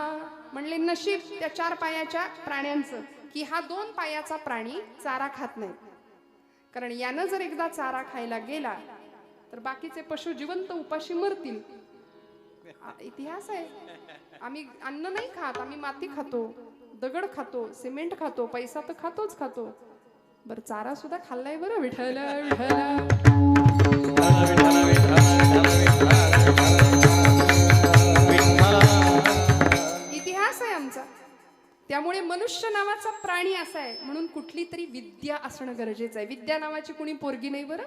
म्हणले नशीब त्या 4 पायाच्या प्राण्यांचं की हा 2 पायाचा प्राणी चारा खात नाही. कारण यानं जर एकदा चारा खायला गेला तर बाकीचे पशु जिवंत उपाशी मरतील. इतिहास आहे. आम्ही अन्न नाही खात, आम्ही माती खातो, दगड खातो, सिमेंट खातो, पैसा तर खातोच खातो. बर चारा सुद्धा खाल्लाय बरं. विठ्ठल विठ्ठल. इतिहास आहे आमचा. त्यामुळे मनुष्य नावाचा प्राणी असा आहे म्हणून कुठली तरी विद्या असणं गरजेचं आहे. विद्या नावाची कुणी पोरगी नाही बरं.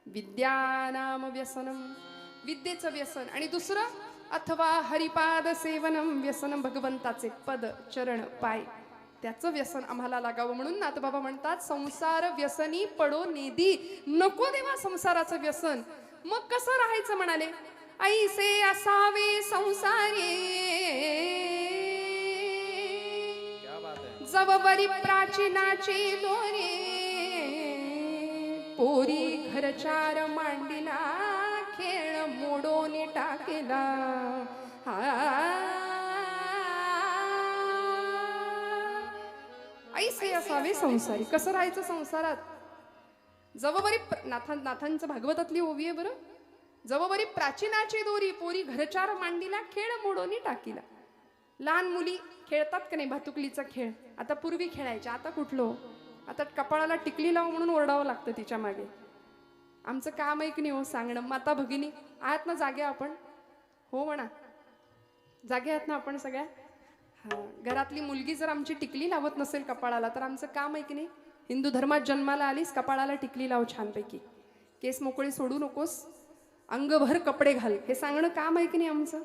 विद्या नाम व्यसनम, विद्येचं व्यसन. आणि दुसरं अथवा हरिपाद सेवनम व्यसनम, भगवंताचे पद चरण पाय, त्याचं व्यसन आम्हाला लागावं. म्हणून नाथबाबा म्हणतात, संसार व्यसनी पडो नेदी. नको देवा संसाराचं व्यसन. मग कसं राहायचं म्हणाले, ऐसे असावे संसारे जवबरी प्राचीनाचे दोरे, पोरी घरचार मांडिला खेळ मोडून टाकेला. ऐसे असावे संसारी. कसं राहायचं संसारात? जवबरी नाथांचं भागवतातली ओवी आहे बरं. जवबरी प्राचीनाची दोरी, पोरी घरचार मांडीला खेळ मोडोनी टाकीला. लहान मुली खेळतात का नाही भातुकलीचा खेळ? आता पूर्वी खेळायच्या, आता कुठलो? आता कपाळाला टिकली लाव म्हणून ओरडावं लागतं तिच्या मागे. आमचं काम आहे की नाही हो सांगणं. माता भगिनी आहात ना जागे आपण? हो म्हणा, जागे आहात ना आपण सगळ्या? हा. घरातली मुलगी जर आमची टिकली लावत नसेल कपाळाला तर आमचं काम आहे की नाही? हिंदू धर्मात जन्माला आलीस, कपाळाला टिकली लाव छानपैकी, केस मोकळे सोडू नकोस, अंगभर कपडे घाल, हे सांगणं काम आहे की नाही आमचं?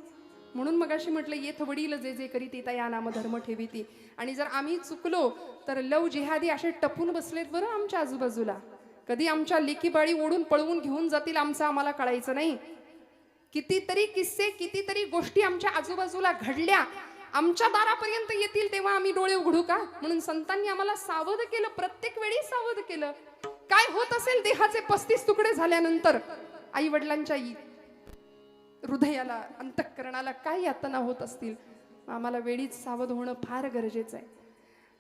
म्हणून मगाशी म्हटलं, येथ वडील जे जे करी ते या नाम धर्म ठेवीती. आणि जर आम्ही चुकलो तर लव जिहादी असे टपून बसलेत बरं आमच्या आजूबाजूला. कधी आमच्या लेकी बाळी ओढून पळवून घेऊन जातील आमचं आम्हाला कळायचं नाही. कितीतरी किस्से, कितीतरी गोष्टी आमच्या आजूबाजूला घडल्या, आमच्या दारापर्यंत येतील तेव्हा आम्ही डोळे उघडू का? म्हणून संतांनी आम्हाला सावध केलं, प्रत्येक वेळी सावध केलं. काय होत असेल देहाचे 35 तुकडे झाल्यानंतर, आई वडिलांच्या हृदयाला, अंतःकरणाला काय यातना होत असतील, आम्हाला वेळीच सावध होणं फार गरजेचं आहे.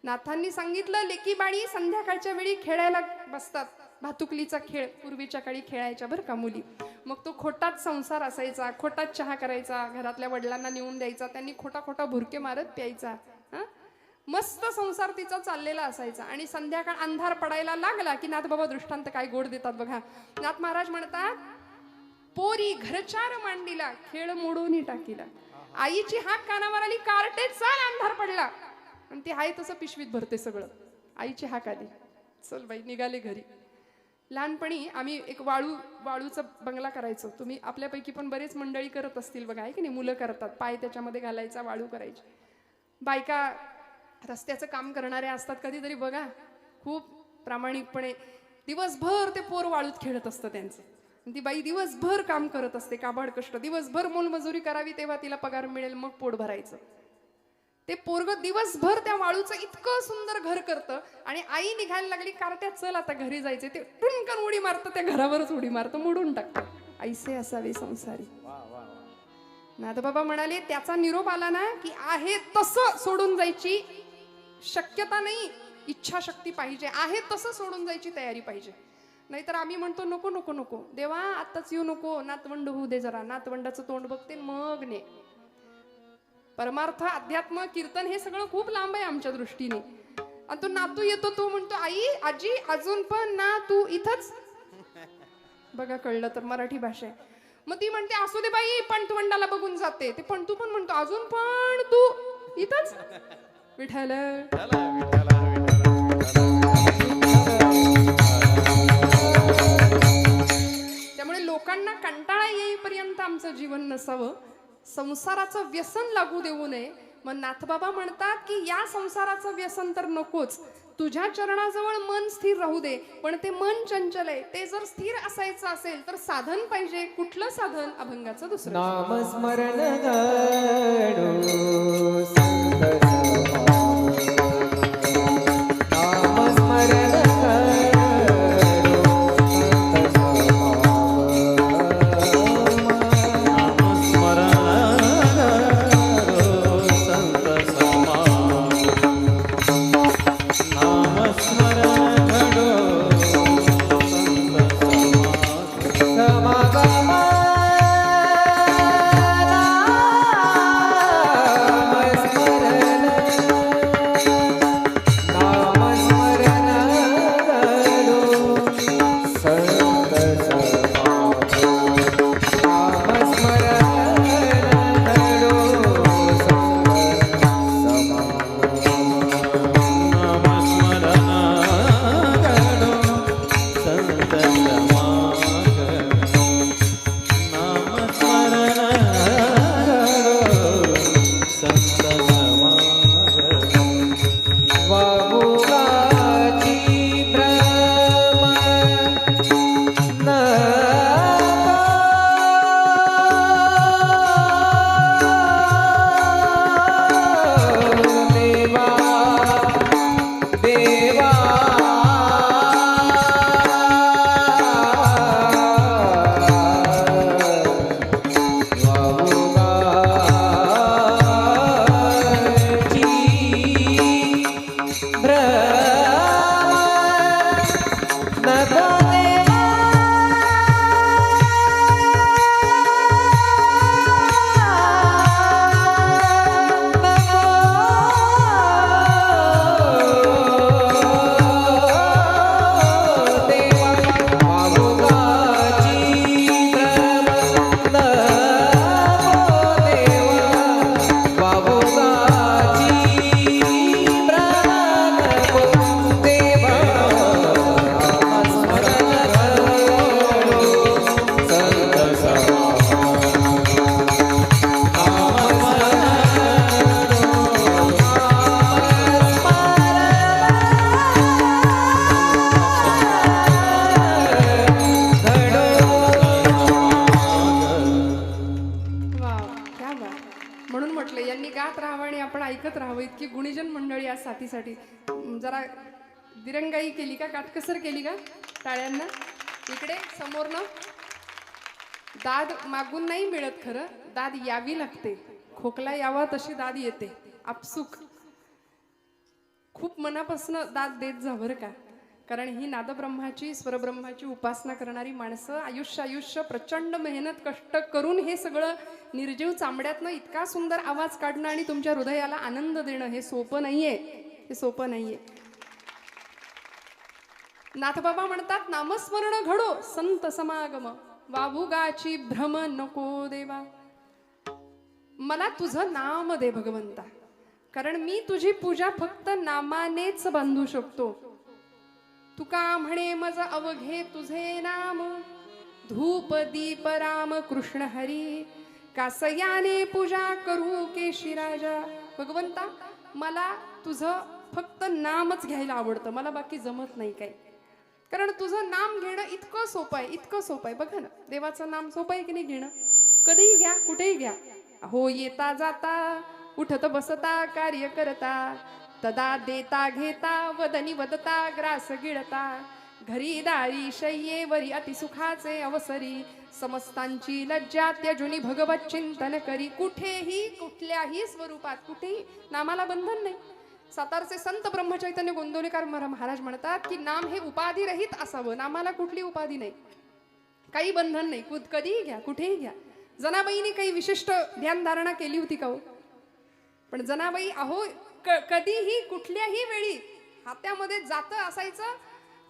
नाथांनी सांगितलं, लेकी बाळी संध्याकाळच्या वेळी खेळायला बसतात. भातुकलीचा खेळ पूर्वीच्या काळी खेळायच्या बरं का मुली. मग तो खोटाच संसार असायचा, खोटाच चहा करायचा, घरातल्या वडिलांना नेऊन द्यायचा, त्यांनी खोटा खोटा भुरके मारत प्यायचा. मस्त संसार तिचा चाललेला असायचा. आणि संध्याकाळ अंधार पडायला लागला की नाथ बाबा दृष्टांत काय गोड देतात बघा. नाथ महाराज म्हणतात, पोरी घरचार मांडीला खेळ मोडून टाकीला. आईची हाक कानावर आली, कार्टे चाल, अंधार पडला. आणि ती आहे तसं पिशवीत भरते सगळं. आईची हाक आली, चल बाई, निघाले घरी. लहानपणी आम्ही एक वाळूचा बंगला करायचो. तुम्ही आपल्यापैकी पण बरेच मंडळी करत असतील बघा, आहे की नाही? मुलं करतात, पाय त्याच्यामध्ये घालायचा, वाळू करायची. बायका रस्त्याचं काम करणाऱ्या असतात कधीतरी बघा, खूप प्रामाणिकपणे दिवसभर ते पोर वाळूत खेळत असतं त्यांचं. ती बाई दिवसभर काम करत असते, काबाड कष्ट, दिवसभर मोलमजुरी करावी तेव्हा तिला पगार मिळेल, मग पोट भरायचं. ते पोरग दिवसभर त्या वाळूचं इतकं सुंदर घर करतं. आणि आई निघायला लागली, कार्ट्या चल आता घरी जायचे, ते टुनकन उडी मारतं, त्या घरावरच उडी मारतं, मोडून टाकतं. ऐसे असावे संसारी. नाथबाबा म्हणाले, त्याचा निरोप आला ना की आहे तसं सोडून जायची शक्यता नाही, इच्छाशक्ती पाहिजे, आहे तसं सोडून जायची तयारी पाहिजे. नाहीतर आम्ही म्हणतो नको नको नको देवा, आत्ताच येऊ नको, नातवंड होऊ दे जरा, नातवंडाचं तोंड बघते मग ने. परमार्थ, अध्यात्म, कीर्तन हे सगळं खूप लांब आहे आमच्या दृष्टीने. आणि तो नातू येतो, तो म्हणतो, आई आजी अजून पण ना तू इथंच. बघा कळलं तर मराठी भाषा आहे. मग ती म्हणते, असू दे बाई, पण तू वंडाला बघून जाते. ते पण तू पण म्हणतो, अजून पण तू इथंच. विठ्ठल त्यामुळे लोकांना कंटाळा येईपर्यंत आमचं जीवन नसावं, संसाराचं व्यसन लागू देऊ नये. मग नाथबाबा म्हणतात की या संसाराचं व्यसन तर नकोच, तुझ्या चरणाजवळ मन स्थिर राहू दे. पण ते मन चंचल आहे, ते जर स्थिर असायचं असेल तर साधन पाहिजे. कुठलं साधन? अभंगाचं दुसरं नामस्मरण म्हणून म्हटलं यांनी गात राहावं आणि आपण ऐकत राहावं. इतकी गुणीजन मंडळी आज साथीसाठी. जरा दिरंगाई केली का, काटकसर केली का टाळ्यांना? इकडे समोरनं दाद मागून नाही मिळत, खरं दाद यावी लागते. खोकला यावा तशी दाद येते आपसुक. खूप मनापासून दाद देत जा बरं का, कारण ही नादब्रह्माची स्वरब्रह्माची उपासना करणारी माणसं आयुष्य प्रचंड मेहनत कष्ट करून हे सगळं निर्जीव चांबड्यातनं इतका सुंदर आवाज काढणं आणि तुमच्या हृदयाला आनंद देणं हे सोपं नाहीये, हे सोपं नाहीये. नाथबाबा म्हणतात, नामस्मरण घडो संत समागम, वाबुगाची भ्रम नको देवा. मला तुझं नाम दे भगवंता, कारण मी तुझी पूजा फक्त नामानेच बांधू शकतो. तुका म्हणे मज अवघे तुझे नाम, धूप दीप राम कृष्ण हरी, कासयाने पूजा करू केशी राजा. भगवंता मला तुझं फक्त नामच घ्यायला आवडतं, मला बाकी जमत नाही काही. कारण तुझं नाम घेणं इतकं सोपं आहे, इतकं सोपं आहे. बघा ना, देवाचं नाम सोपं आहे की नाही घेणं? कधीही घ्या, कुठेही घ्या. हो येता जाता, उठत बसता, कार्य करता, तदा देता घेता, वदनी वदता, ग्रास गिळता, घरी दारी शय्येवरी अतिसुखाचे अवसरी, समस्तांची लज्जा त्यजुनी भगवत चिंतन करी. कुठेही कुठल्याही स्वरूपात कुठेही नामाला बंधन नाही. सातारचे संत ब्रह्मचैतन्य गोंदवलेकर महाराज म्हणतात की नाम हे उपाधी रहित असावं. नामाला कुठली उपाधी नाही, काही बंधन नाही. कधीही घ्या, कुठेही घ्या. जनाबाईने काही विशिष्ट ध्यानधारणा केली होती का हो? पण जनाबाई अहो कधीही कुठल्याही वेळी हात्यामध्ये जातं असायचं,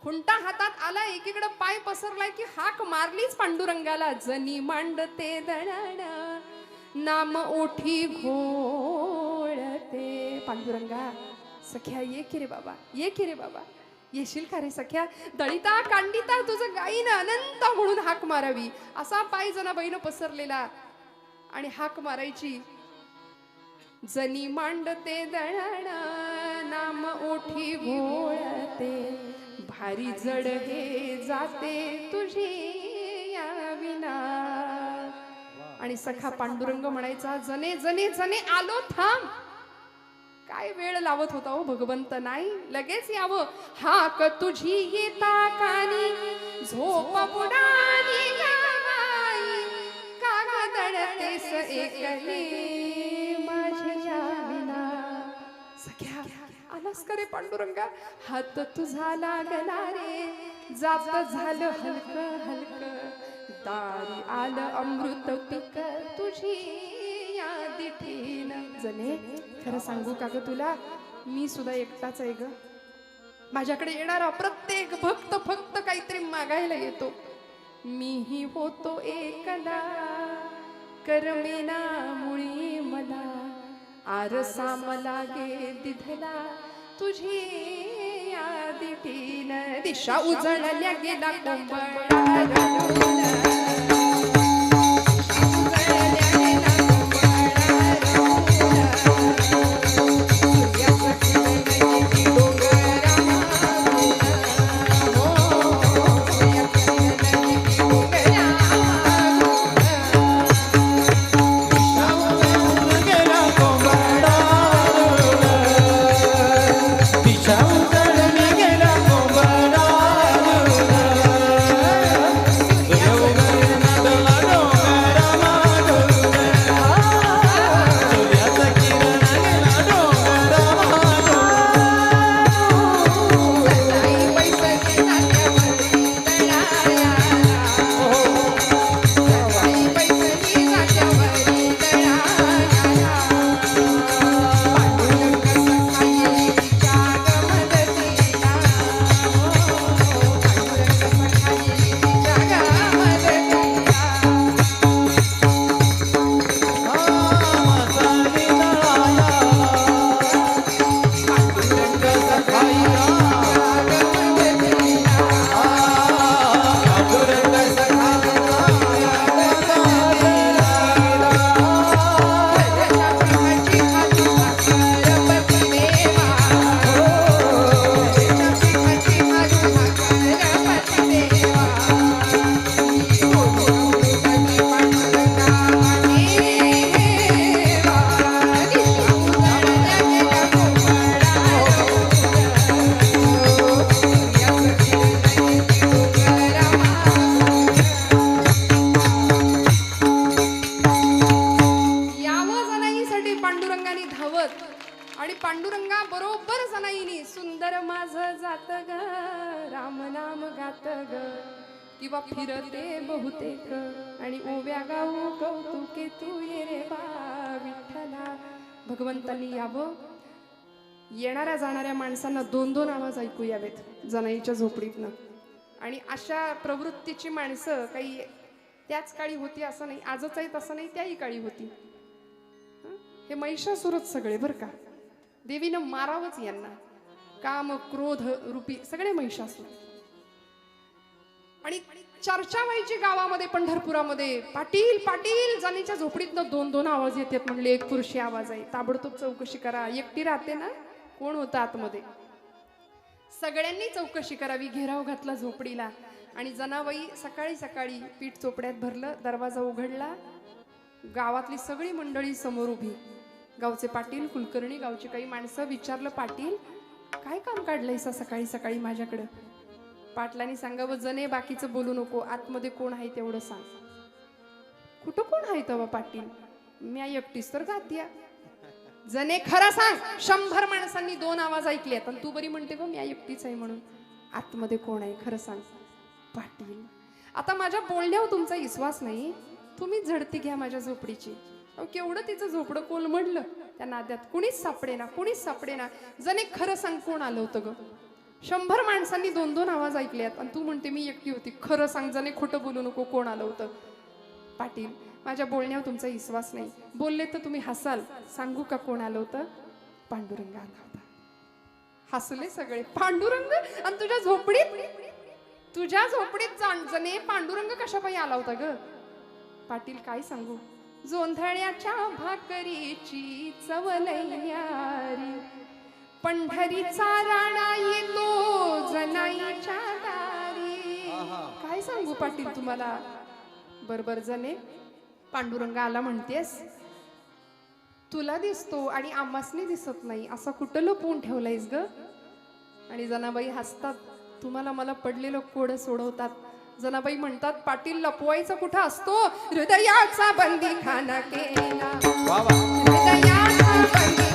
खुंटा हातात आला, एकीकडे पाय पसरलाय की हाक मारलीच पांडुरंगाला. जनी मांडते दळण नाम ओठी घोळते. पांडुरंगा सख्या ये की रे बाबा, ये की रे बाबा, येशील का रे सख्या? दळिता कांडिता तुझं गाईनं अनंत म्हणून हाक मारावी, असा पाय जनाबाईनं पसरलेला आणि हाक मारायची. जनी मांडते दळण नाम ओठी घोळते, भारी जड हे जाते तुझी या विना. आणि सखा पांडुरंग म्हणायचा, जने जने जने आलो थांब. काय वेळ लावत होता हो भगवंत? नाही, लगेच यावं. हाक तुझी येता कानी, झोप बुडानी गावाई, काग दळतेस एकली माझ्या विना. सख्या आलास का रे पांडुरंगा? हात तुझा लागला रे, जात झालं हलक हलक, दारी आलं अमृत पिक तुझी या दिठीन. जने खरं सांगू का ग तुला, मी सुद्धा एकटाच आहे ग. माझ्याकडे येणारा प्रत्येक भक्त फक्त काहीतरी मागायला येतो. मीही होतो एकला, करमेना मुळी मला, आरसा मला गे दिधला तुझी या दिठीन. दिशा उजळल्या गेला कोंबडा, पाहण्यासाठी पांडुरंगाने धावत आणि पांडुरंगा बरोबर जनाईनी सुंदर माझं जात ग राम नाम गात ग किंवा फिरते बहुतेक आणि ओव्या गाऊ कौतुके तू ये रे बा विठ्ठला. भगवंतांनी यावं, येणाऱ्या जाणाऱ्या माणसांना दोन दोन आवाज ऐकू यावेत जनाईच्या झोपडीतनं. आणि अशा प्रवृत्तीची माणसं काही त्याच काळी होती असं नाही, आजच आहेत असं नाही, त्याही काळी होती. हे महिषासुरच सगळे बरं का, देवीनं मारावंच यांना. काम क्रोध रूपी सगळे महिषासुर. आणि चर्चा व्हायची गावामध्ये पंढरपुरामध्ये, पाटील पाटील जनीच्या झोपडीतनं दोन दोन आवाज येतात. म्हणले एक पुरुषी आवाज आहे, ताबडतोब चौकशी करा. एकटी राहते ना, कोण होतं आतमध्ये? सगळ्यांनी चौकशी करावी. घेराव घातला झोपडीला आणि जनाबाई सकाळी सकाळी पीठ चोपड्यात भरलं, दरवाजा उघडला. गावातली सगळी मंडळी समोर उभी. गावचे पाटील, कुलकर्णी, गावची काही माणसं. विचारलं, पाटील काय काम काढलंयसा सकाळी सकाळी माझ्याकडं? पाटलांनी सांगावं, जने बाकीचं बोलू नको, आतमध्ये कोण आहे तेवढं सांग. कुठं कोण आहे तवा पाटील? मी एकटीच तर गातीया. जने खरं सांग, 100 माणसांनी दोन आवाज ऐकलेत आणि तू बरी म्हणते गो मी एकटीच आहे म्हणून. आतमध्ये कोण आहे खरं सांग. पाटील, आता माझ्या बोलण्यावर तुमचा विश्वास नाही, तुम्ही झडती घ्या माझ्या झोपडीची. केवढं तिचं झोपडं कोलमडलं त्या नाद्यात, कुणीच सापडे ना, कुणीच सापडे ना. जने खरं सांग, कोण आलं होतं ग? 100 माणसांनी दोन दोन आवाज ऐकलेत आणि तू म्हणते मी एकटी होती. खरं सांग, जने खोटं बोलू नको, कोण आलं होतं? पाटील, माझ्या बोलण्यावर तुमचा विश्वास नाही, बोलले तर तुम्ही हसाल. सांगू का कोण आलं होतं? पांडुरंग आला होता. हसले सगळे. पांडुरंग? आणि तुझ्या झोपडीत जने पांडुरंग कशापायी आला होता ग? पाटील, काय सांगू, जोंधळ्याच्या भाकरीची चव लई न्यारी, पंढरीचा राणा येतो जनाईच्या दारी. काय सांगू पाटील तुम्हाला? बरोबर जने, पांडुरंग आला म्हणतेस, तुला दिसतो आणि आम्हासनी दिसत नाही, असं कुठं लपवून ठेवलंयस ग? आणि जनाबाई हसतात. तुम्हाला मला पडलेलं कोड सोडवतात. जनाबाई म्हणतात, पाटील लपवायचा कुठं असतो? हृदयाचा बंदी खाना केला, हृदयाचा बंदी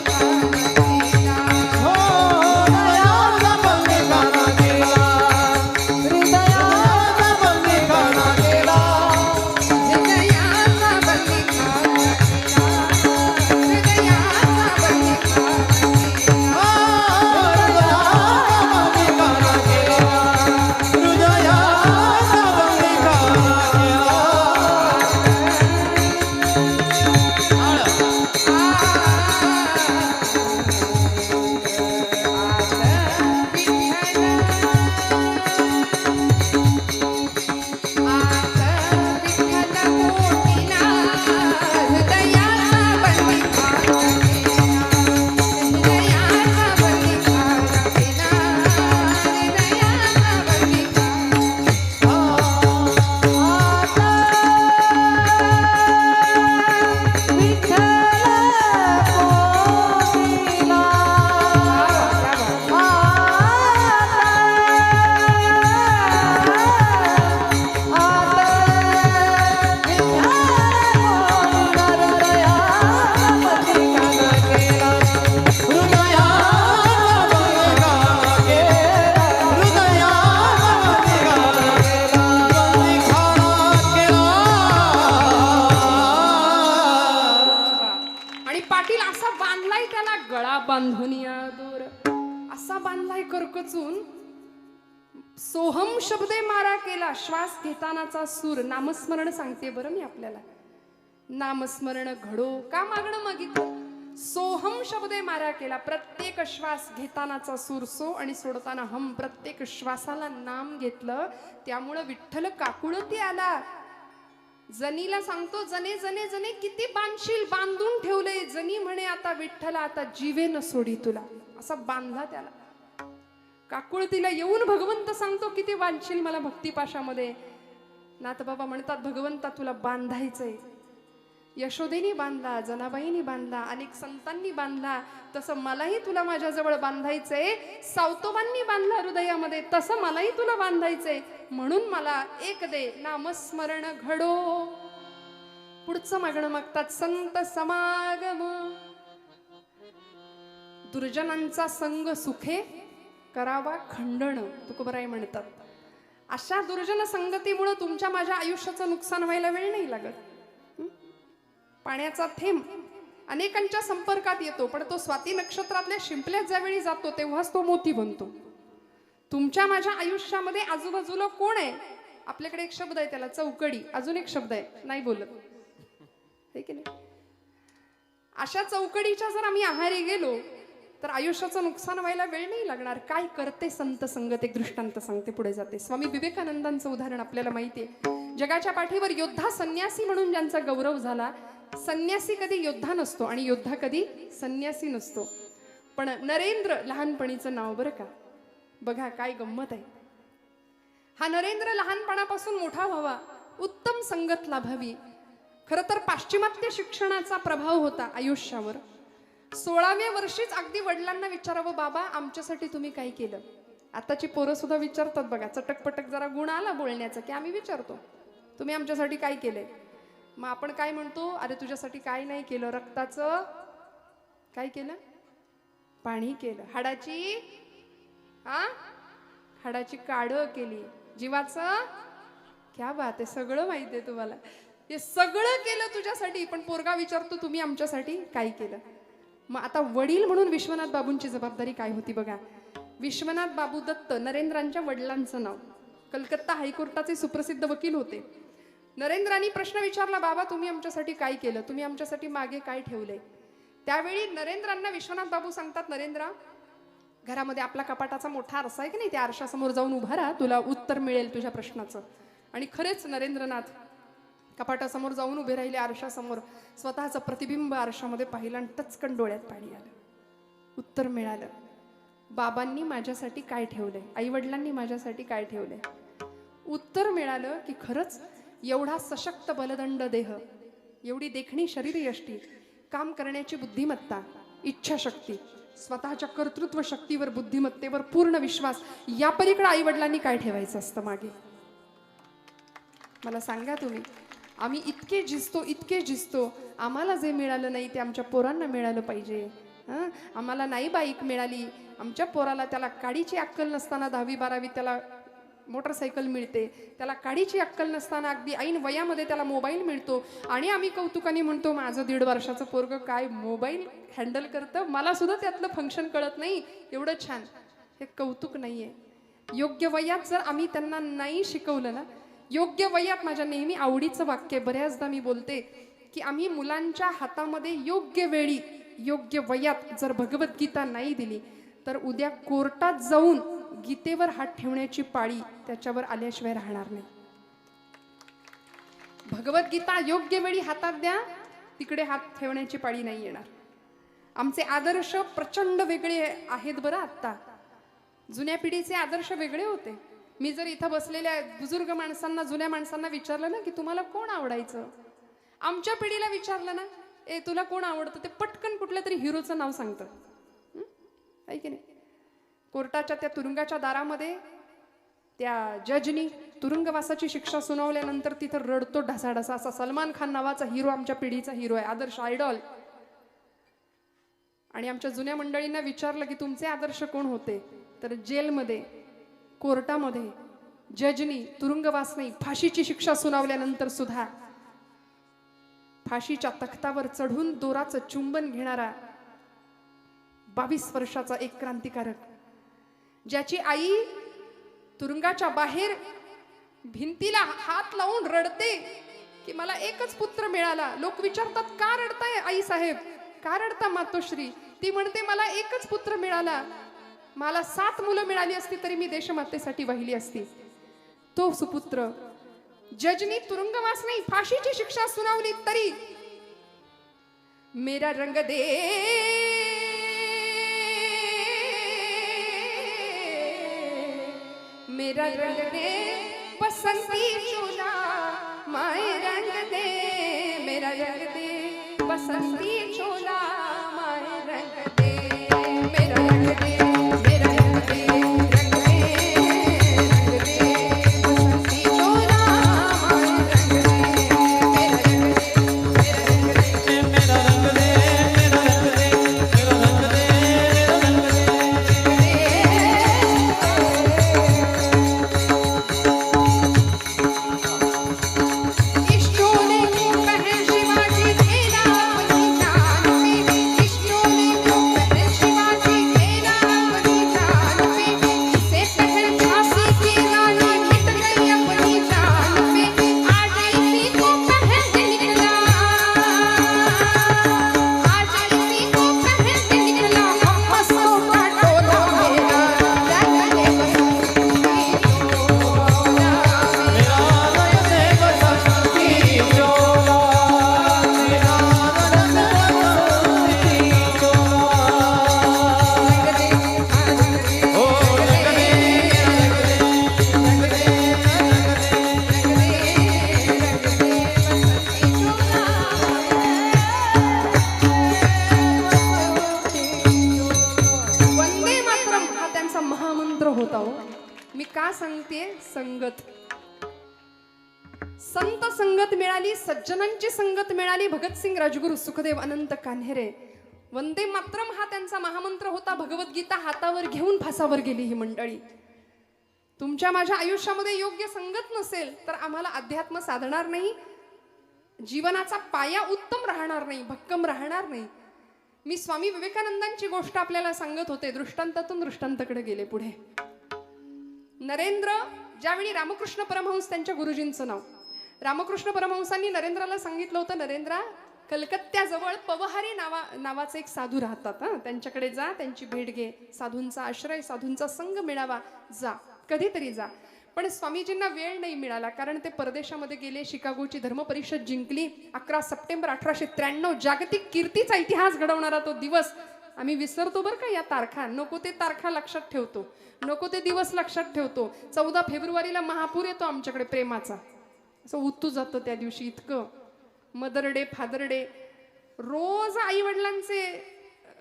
सोहम शब्दे मारा केला. श्वास घेतानाचा सूर. नामस्मरण सांगते बरं मी आपल्याला. नामस्मरण घडो का मागणं मागितलं? सोहम शब्दे मारा केला. प्रत्येक श्वास घेतानाचा सूर सो आणि सोडताना हम. प्रत्येक श्वासाला नाम घेतलं, त्यामुळं विठ्ठल काकुळती आला. जनीला सांगतो, जने जने जने किती बांधशील, बांधून ठेवले. जनी म्हणे, आता विठ्ठला आता जीवे न सोडी तुला. असा बांधला त्याला. काकुळतीला येऊन भगवंत सांगतो, किती बांधशील मला भक्तिपाशामध्ये. नाथबाबा म्हणतात, भगवंता तुला बांधायचंय. यशोदेनी बांधला, जनाबाईनी बांधला, अनेक संतांनी बांधला, तसं मलाही तुला माझ्याजवळ बांधायचंय. सावतोबांनी बांधला हृदयामध्ये, तसं मलाही तुला बांधायचंय. म्हणून मला एक दे, नामस्मरण घडो. पुढचं मागणं मागतात, संत समागम. दुर्जनांचा संग सुखे करावा खंडण, तुकोबराय म्हणतात. अशा दुर्जन संगतीमुळे तुमच्या माझ्या आयुष्याचं नुकसान व्हायला वेळ नाही लागत. पाण्याचा थेंब अनेकांच्या संपर्कात येतो, पण तो स्वाती नक्षत्रातल्या शिंपल्यात ज्यावेळी जातो तेव्हाच तो मोती बनतो. तुमच्या माझ्या आयुष्यामध्ये आजूबाजूला कोण आहे? आपल्याकडे एक शब्द आहे त्याला चौकडी, अजून एक शब्द आहे नाही बोलत, है की नाही? अशा चौकडीच्या जर आम्ही आहारी गेलो तर आयुष्याचं नुकसान व्हायला वेळ नाही लागणार. काय करते संत संगत, एक दृष्टांत सांगते, पुढे जाते. स्वामी विवेकानंदांचं उदाहरण आपल्याला माहिती आहे. जगाच्या पाठीवर योद्धा संन्यासी म्हणून ज्यांचा गौरव झाला. संन्यासी कधी योद्धा नसतो आणि योद्धा कधी संन्यासी नसतो. पण नरेंद्र लहानपणीचं नाव बरं का, बघा काय गंमत आहे. हा नरेंद्र लहानपणापासून मोठा व्हावा, उत्तम संगत लाभावी. खरं तर पाश्चिमात्य शिक्षणाचा प्रभाव होता आयुष्यावर. 16व्या वर्षीच अगदी वडिलांना विचारावं, बाबा आमच्यासाठी तुम्ही काय केलं. आताची पोरं सुद्धा विचारतात बघा, चटकपटक जरा गुण आला बोलण्याचा की आम्ही विचारतो तुम्ही आमच्यासाठी काय केलंय. मग आपण काय म्हणतो, अरे तुझ्यासाठी काय नाही केलं, रक्ताचं काय केलं, पाणी केलं, हाडाची काढ केली, जीवाचं क्या बात आहे, सगळं माहिती आहे तुम्हाला, हे सगळं केलं तुझ्यासाठी. पण पोरगा विचारतो तुम्ही आमच्यासाठी काय केलं. मग आता वडील म्हणून विश्वनाथ बाबूंची जबाबदारी काय होती बघा. विश्वनाथ बाबू दत्त नरेंद्रांच्या वडिलांचं नाव. कलकत्ता हायकोर्टाचे सुप्रसिद्ध वकील होते. नरेंद्रांनी प्रश्न विचारला, बाबा तुम्ही आमच्यासाठी काय केलं, तुम्ही आमच्यासाठी मागे काय ठेवलंय. त्यावेळी नरेंद्रांना विश्वनाथ बाबू सांगतात, नरेंद्रा घरामध्ये आपला कपाटाचा मोठा आरसा आहे की नाही, त्या आरशासमोर जाऊन उभा राहा, तुला उत्तर मिळेल तुझ्या प्रश्नाचं. आणि खरेच नरेंद्रनाथ कपाटासमोर जाऊन उभे राहिले, आरशासमोर स्वतःचं प्रतिबिंब आरशामध्ये पाहिलं आणि टचकन डोळ्यात पाणी आलं. उत्तर मिळालं, बाबांनी माझ्यासाठी काय ठेवलंय, आई वडिलांनी माझ्यासाठी काय ठेवलंय. उत्तर मिळालं की खरंच एवढा सशक्त बलदंड देह, एवढी देखणी शरीरयष्टी, काम करण्याची बुद्धिमत्ता, इच्छाशक्ती, स्वतःच्या कर्तृत्व शक्तीवर, बुद्धिमत्तेवर पूर्ण विश्वास, या पलीकडे आई वडिलांनी काय ठेवायचं असतं मागे. मला सांगा तुम्ही, आम्ही इतके झिजतो, आम्हाला जे मिळालं नाही ते आमच्या पोरांना मिळालं पाहिजे. आम्हाला नाही बाईक मिळाली, आमच्या पोराला त्याला काडीची अक्कल नसताना 10वी 12वी त्याला मोटरसायकल मिळते, त्याला काडीची अक्कल नसताना अगदी ऐन वयामध्ये त्याला मोबाईल मिळतो. आणि आम्ही कौतुकाने म्हणतो, माझं 1.5 वर्षाचं पोरग काय मोबाईल हँडल करतं, मला सुद्धा त्यातलं फंक्शन कळत नाही, एवढं छान. हे कौतुक नाहीये. योग्य वयात जर आम्ही त्यांना नाही शिकवलं ना, योग्य वयात, माझ्या नेहमी आवडीचं वाक्य बऱ्याचदा मी बोलते की आम्ही मुलांच्या हातामध्ये योग्य वेळी योग्य वयात जर भगवद्गीता नाही दिली तर उद्या कोर्टात जाऊन गीतेवर हात ठेवण्याची पाळी त्याच्यावर आल्याशिवाय राहणार नाही. भगवद्गीता योग्य वेळी हातात द्या, तिकडे हात ठेवण्याची पाळी नाही येणार. आमचे आदर्श प्रचंड वेगळे आहेत बरं. आत्ता जुन्या पिढीचे आदर्श वेगळे होते. मी जर इथं बसलेल्या बुजुर्ग माणसांना, जुन्या माणसांना विचारलं ना की तुम्हाला कोण आवडायचं, आमच्या पिढीला विचारलं ना, ए तुला कोण आवडतं, ते पटकन कुठल्या तरी हिरोचं नाव सांगतं, आहे की नाही. कोर्टाच्या त्या तुरुंगाच्या दारामध्ये त्या जजनी तुरुंगवासाची शिक्षा सुनावल्यानंतर तिथं रडतो ढसाढसा. असा सलमान खान नावाचा हिरो आमच्या पिढीचा हिरो आहे, आदर्श, आयडॉल. आणि आमच्या जुन्या मंडळींना विचारलं की तुमचे आदर्श कोण होते, तर जेलमध्ये, कोर्टामध्ये जजनी तुरुंगवास नाही, फाशीची शिक्षा सुनावल्यानंतर सुद्धा फाशीच्या तख्तावर चढून दोराचं चुंबन घेणारा 22 वर्षाचा एक क्रांतिकारक, ज्याची आई तुरुंगाच्या बाहेर भिंतीला हात लावून रडते की मला एकच पुत्र मिळाला. लोक विचारतात का रडताय आई साहेब, का रडता मातोश्री. ती म्हणते मला एकच पुत्र मिळाला, मला 7 मुलं मिळाली असती तरी मी देशमातेसाठी वाहिली असती. तो सुपुत्र जजनी तुरुंगवास नाही, फाशीची शिक्षा सुनावली तरी मेरा रंग दे, मेरा रंग दे बसंती चोला, माए रंग दे, मेरा रंग दे बसंती चोला, माए रंग दे, मेरा रंग दे, मेरा रंग दे, रंग दे, रंग दे बसंती चोला, माए रंग दे, मेरा रंग दे, का सांगते? संगत, संत संगत मिळाली, सज्जनांची संगत मिळाली. भगतसिंग, राजगुरू, सुखदेव, अनंत कान्हेरे. वंदे मातरम हा त्यांचा महामंत्र होता. भगवद्गीता हातावर घेऊन फासावर गेली ही मंडळी. तुमच्या माझ्या आयुष्यामध्ये योग्य संगत नसेल तर आम्हाला अध्यात्म साधणार नाही, जीवनाचा पाया उत्तम राहणार नाही, भक्कम राहणार नाही. मी स्वामी विवेकानंदांची गोष्ट आपल्याला सांगत होते. दृष्टांतातून दृष्टांताकडे गेले पुढे. नरेंद्र, ज्यावेळी रामकृष्ण परमहंस त्यांच्या गुरुजींचं नाव, रामकृष्ण परमहंसांनी नरेंद्राला सांगितलं होतं, नरेंद्रा, कलकत्त्याजवळ पवहारी नावाचे एक साधू राहतात, त्यांच्याकडे जा, त्यांची भेट घे, साधूंचा आश्रय, साधूंचा संग मिळावा, जा, कधीतरी जा. पण स्वामीजींना वेळ नाही मिळाला, कारण ते परदेशामध्ये गेले. शिकागोची धर्म परिषद जिंकली. 11 सप्टेंबर 1893, जागतिक कीर्तीचा इतिहास घडवणारा तो दिवस. आम्ही विसरतो बरं का या तारखा. नको ते तारखा लक्षात ठेवतो, नको ते दिवस लक्षात ठेवतो. 14 फेब्रुवारीला महापूर येतो आमच्याकडे प्रेमाचा, असं उतू जातं त्या दिवशी. इतकं मदर डे, फादर डे, रोज आई वडिलांचे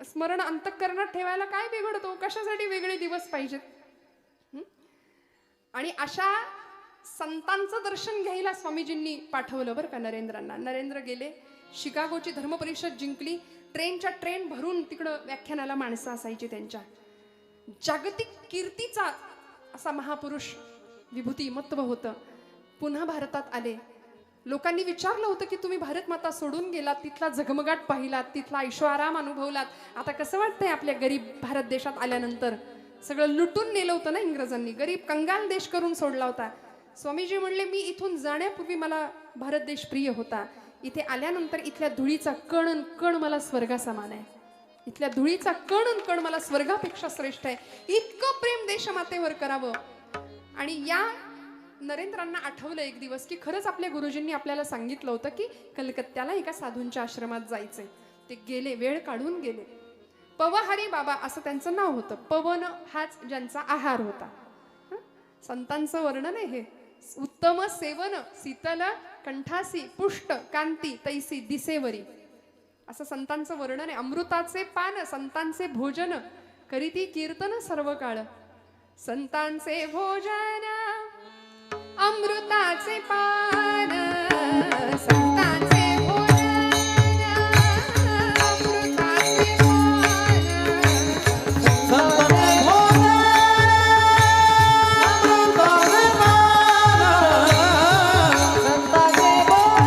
स्मरण अंतःकरणात ठेवायला काय बिघडतो? कशासाठी वेगळे दिवस पाहिजेत? आणि अशा संतांचं दर्शन घ्यायला स्वामीजींनी पाठवलं बरं का नरेंद्रांना. नरेंद्र गेले, शिकागोची धर्म परिषद जिंकली. ट्रेनच्या ट्रेन भरून तिकडं व्याख्यानाला माणसं असायची. त्यांच्या जागतिक कीर्तीचा असा महापुरुष, विभूती महत्व होतं. पुन्हा भारतात आले. लोकांनी विचारलं होतं की तुम्ही भारत माता सोडून गेलात, तिथला झगमगाट पाहिलात, तिथला ऐशोआराम अनुभवलात, आता कसं वाटतंय आपल्या गरीब भारत देशात आल्यानंतर? सगळं लुटून नेलं होतं ना इंग्रजांनी, गरीब कंगाल देश करून सोडला होता. स्वामीजी म्हणले, मी इथून जाण्यापूर्वी मला भारत देश प्रिय होता, इथे आल्यानंतर इथल्या धुळीचा कण कण मला स्वर्गासमान आहे, इथल्या धुळीचा कण कण मला स्वर्गापेक्षा श्रेष्ठ आहे. इतकं प्रेम देशमातेवर करावं. आणि या नरेंद्रांना आठवलं एक दिवस की खरंच आपल्या गुरुजींनी आपल्याला सांगितलं होतं की कलकत्त्याला एका साधूंच्या आश्रमात जायचंय. ते गेले, वेळ काढून गेले. पवहारी बाबा असं त्यांचं नाव होतं. पवन हाच ज्यांचा आहार होता. संतांचं वर्णन आहे हे. उत्तम सेवन, शीतल कंठासी, पुष्ट कांती तैसी दिसेवरी, असं संतांचं वर्णन आहे. अमृताचे पान, संतांचे भोजन, करीती कीर्तन सर्व काळ. संतांचे भोजन, अमृताचे पान, संतांचे भोजन, अमृताचे पान, संतांचे भोजन, अमृताचे पान, संतांचे भोजन,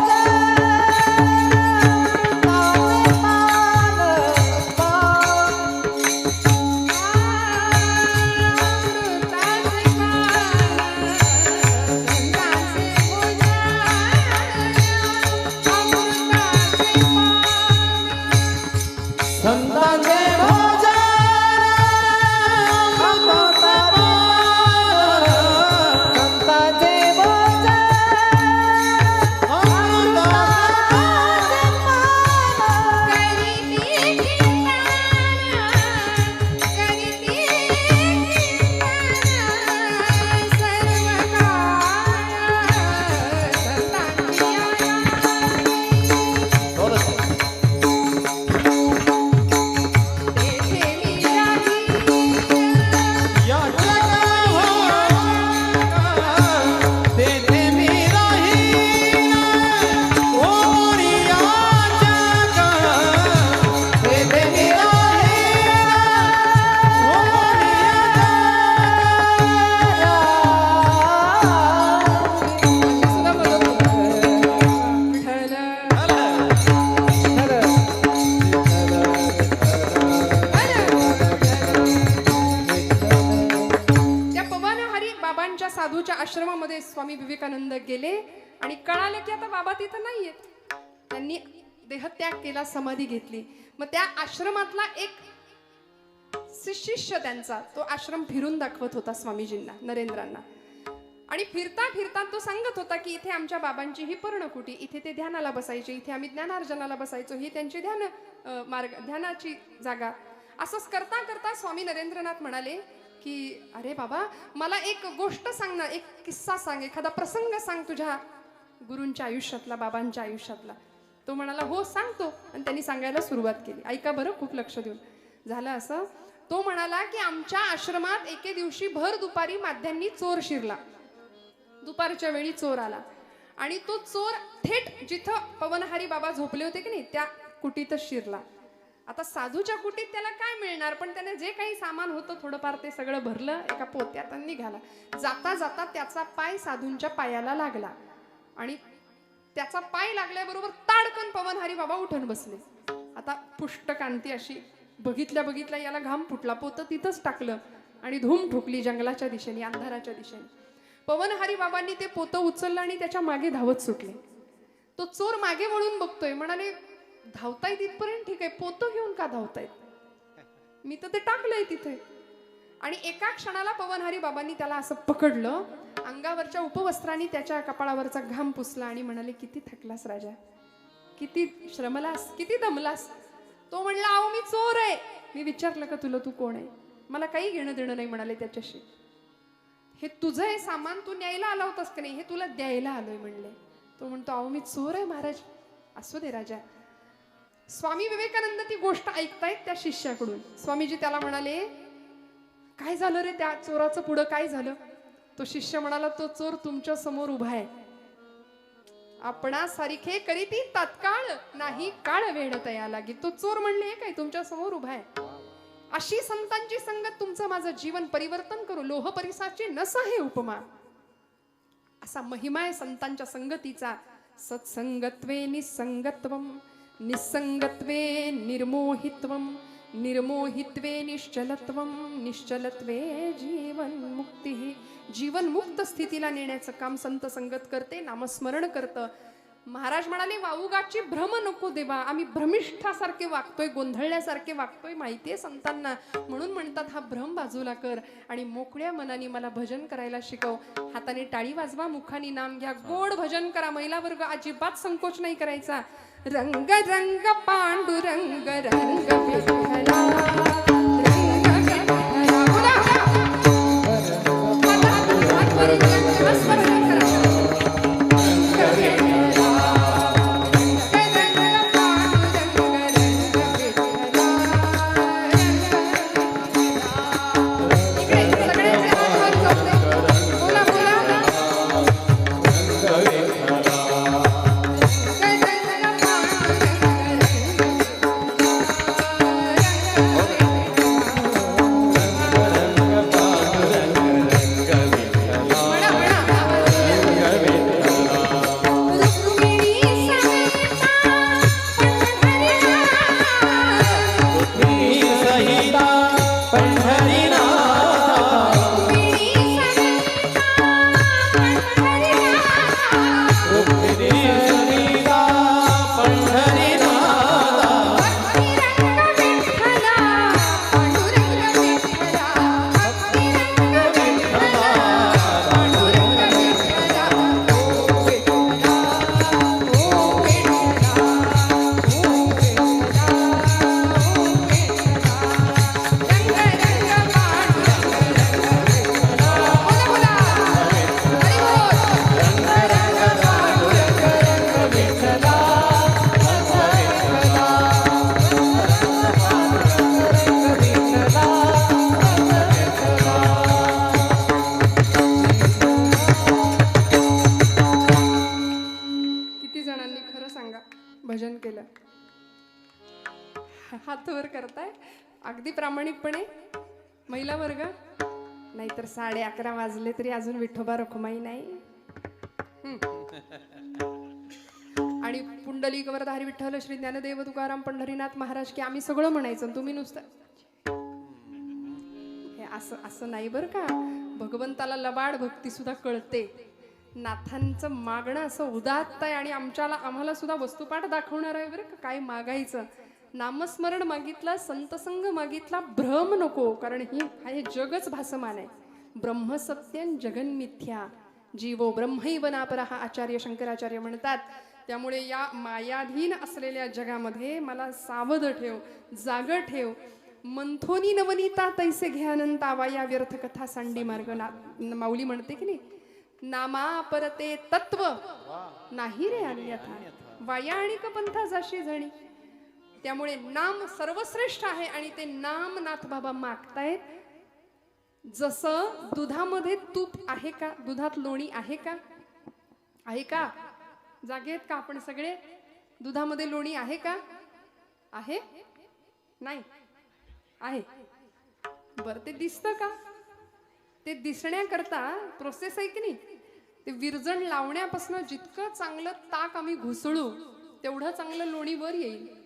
अमृताचे साधूच्या आश्रमामध्ये स्वामी विवेकानंद गेले आणि कळालं की आता बाबा तिथं नाहीयेत. त्यांनी देहत्याग केला, समाधी घेतली. मग त्या आश्रमातला एक शिष्य त्यांचा तो आश्रम फिरून दाखवत होता स्वामीजींना, नरेंद्रांना. आणि फिरता फिरता तो सांगत होता की इथे आमच्या बाबांची ही पर्णकुटी, इथे ते ध्यानाला बसायचे, इथे आम्ही ज्ञानार्जनाला बसायचो, ही त्यांची ध्यानाची जागा. असंच करता करता स्वामी नरेंद्रनाथ म्हणाले की अरे बाबा, मला एक गोष्ट सांग ना, एक किस्सा सांग, एखादा प्रसंग सांग तुझ्या गुरूंच्या आयुष्यातला, बाबांच्या आयुष्यातला. तो म्हणाला हो सांगतो. आणि त्यांनी सांगायला सुरुवात केली. ऐका बरं खूप लक्ष देऊन. झालं असं, तो म्हणाला की आमच्या आश्रमात एके दिवशी भर दुपारी माध्यांनी चोर शिरला. दुपारच्या वेळी चोर आला आणि तो चोर थेट जिथं पवनहारी बाबा झोपले होते की नाही त्या कुटीतच शिरला. आता साधूच्या कुटीत त्याला काय मिळणार, पण त्याने जे काही सामान होतं थोडंफार ते सगळं भरलं एका पोत्यात आणि निघाला. जाता जाता त्याचा पाय साधूंच्या पायाला लागला आणि त्याचा पाय लागल्याबरोबर ताडकन पवनहारी बाबा उठून बसले. आता पुष्ट कांती अशी बघितल्या बघितल्या याला घाम फुटला. पोतं तिथंच टाकलं आणि धूम ठोकली जंगलाच्या दिशेने, अंधाराच्या दिशेने. पवनहारी बाबांनी ते पोतं उचललं आणि त्याच्या मागे धावत सुटले. तो चोर मागे वळून बघतोय, म्हणाले धावताय तिथपर्यंत ठीक आहे, पोतं घेऊन का धावतायत, मी तर ते टाकलंय तिथे. आणि एका क्षणाला पवनहारी बाबांनी त्याला असं पकडलं, अंगावरच्या उपवस्त्रांनी त्याच्या कपाळावरचा घाम पुसला आणि म्हणाले किती थकलास राजा, किती श्रमलास, किती दमलास. तो म्हणला अहो मी चोर आहे. मी विचारलं का तुला तू कोण आहे, मला काही घेणं देणं नाही म्हणाले त्याच्याशी. हे तुझं हे सामान तू न्यायला आला होतास का नाही, हे तुला द्यायला आलोय म्हणले. तो म्हणतो अहो मी चोर आहे महाराज. असू दे राजा. स्वामी विवेकानंद ती गोष्ट ऐकतायत त्या शिष्याकडून. स्वामीजी त्याला म्हणाले काय झालं रे त्या चोराचं, पुढं काय झालं. तो शिष्य म्हणाला तो चोर तुमच्या समोर उभा आहे, आपणा सारिखे करीती तात्काळ नाही काळ वेळ तया लागी. तो चोर म्हणले काय तुमच्या समोर उभा आहे. अशी संतांची संगत तुमचं माझं जीवन परिवर्तन करू, लोह परिसाची नस आहे उपमा. असा महिमा आहे संतांच्या संगतीचा. सत्संगत्वे निसंगत्वम, निसंगत्वे निर्मोहित्वम, निर्मोहित्वे निश्चलत्वम, निश्चलत्वे जीवन मुक्ती. जीवन मुक्त स्थितीला नेण्याचं काम संत संगत करते, नामस्मरण करतं. महाराज म्हणाले वाऊगाची भ्रम नको देवा, आम्ही भ्रमिष्ठासारखे वागतोय, गोंधळल्यासारखे वागतोय माहितीये संतांना, म्हणून म्हणतात हा भ्रम बाजूला कर आणि मोकळ्या मनाने मला भजन करायला शिकव. हाताने टाळी वाजवा, मुखाने नाम घ्या, गोड भजन करा. महिला वर्ग अजिबात संकोच नाही करायचा. रंग रंग पांडुरंग रंग विठ्ठला, रंग विठ्ठला. भजन केलं, हात वर करताय अगदी प्रामाणिकपणे महिला वर्ग. नाहीतर 11:30 वाजले तरी अजून विठोबा रखुमाई नाही. आणि पुंडलिक वरधारी विठ्ठल श्री ज्ञानदेव तुकाराम पंढरीनाथ महाराज की आम्ही सगळं म्हणायचं, तुम्ही नुसतं हे असं असं नाही बरं का. भगवंताला लबाड भक्ती सुद्धा कळते. नाथांचं मागणं असं उदात्त आहे आणि आम्हाला सुद्धा वस्तुपाठ दाखवणार आहे बरं का. काय मागायचं, नामस्मरण मागितलं, संतसंग मागितला, भ्रम नको. कारण हे जगच भासमान आहे. ब्रह्म सत्यं जगन मिथ्या, जीवो ब्रह्मैव नापरः आचार्य शंकराचार्य म्हणतात. त्यामुळे या मायाधीन असलेल्या जगामध्ये मला सावध ठेव, जाग ठेव. मंथोनी नवनीता तैसे घ्यानंतावा, या व्यर्थ कथा सांडी मार्ग. माऊली म्हणते की नाही, नामा परते तत्व नाही रे अन्यथा, वाया आणि पंथा जाशी जणी. त्यामुळे नाम सर्वश्रेष्ठ आहे आणि ते नाम नाथ बाबा मागतायत. जसं दुधामध्ये तूप आहे का, दुधात लोणी आहे का, आहे का, जागे आहेत का आपण सगळे? दुधामध्ये लोणी आहे का, आहे, नाही आहे, बर ते दिसतं का? ते दिसण्याकरता प्रोसेस आहे की नाही? ते विरजण लावण्यापासून जितकं चांगलं ताक आम्ही घुसळू तेवढं चांगलं लोणी वर येईल.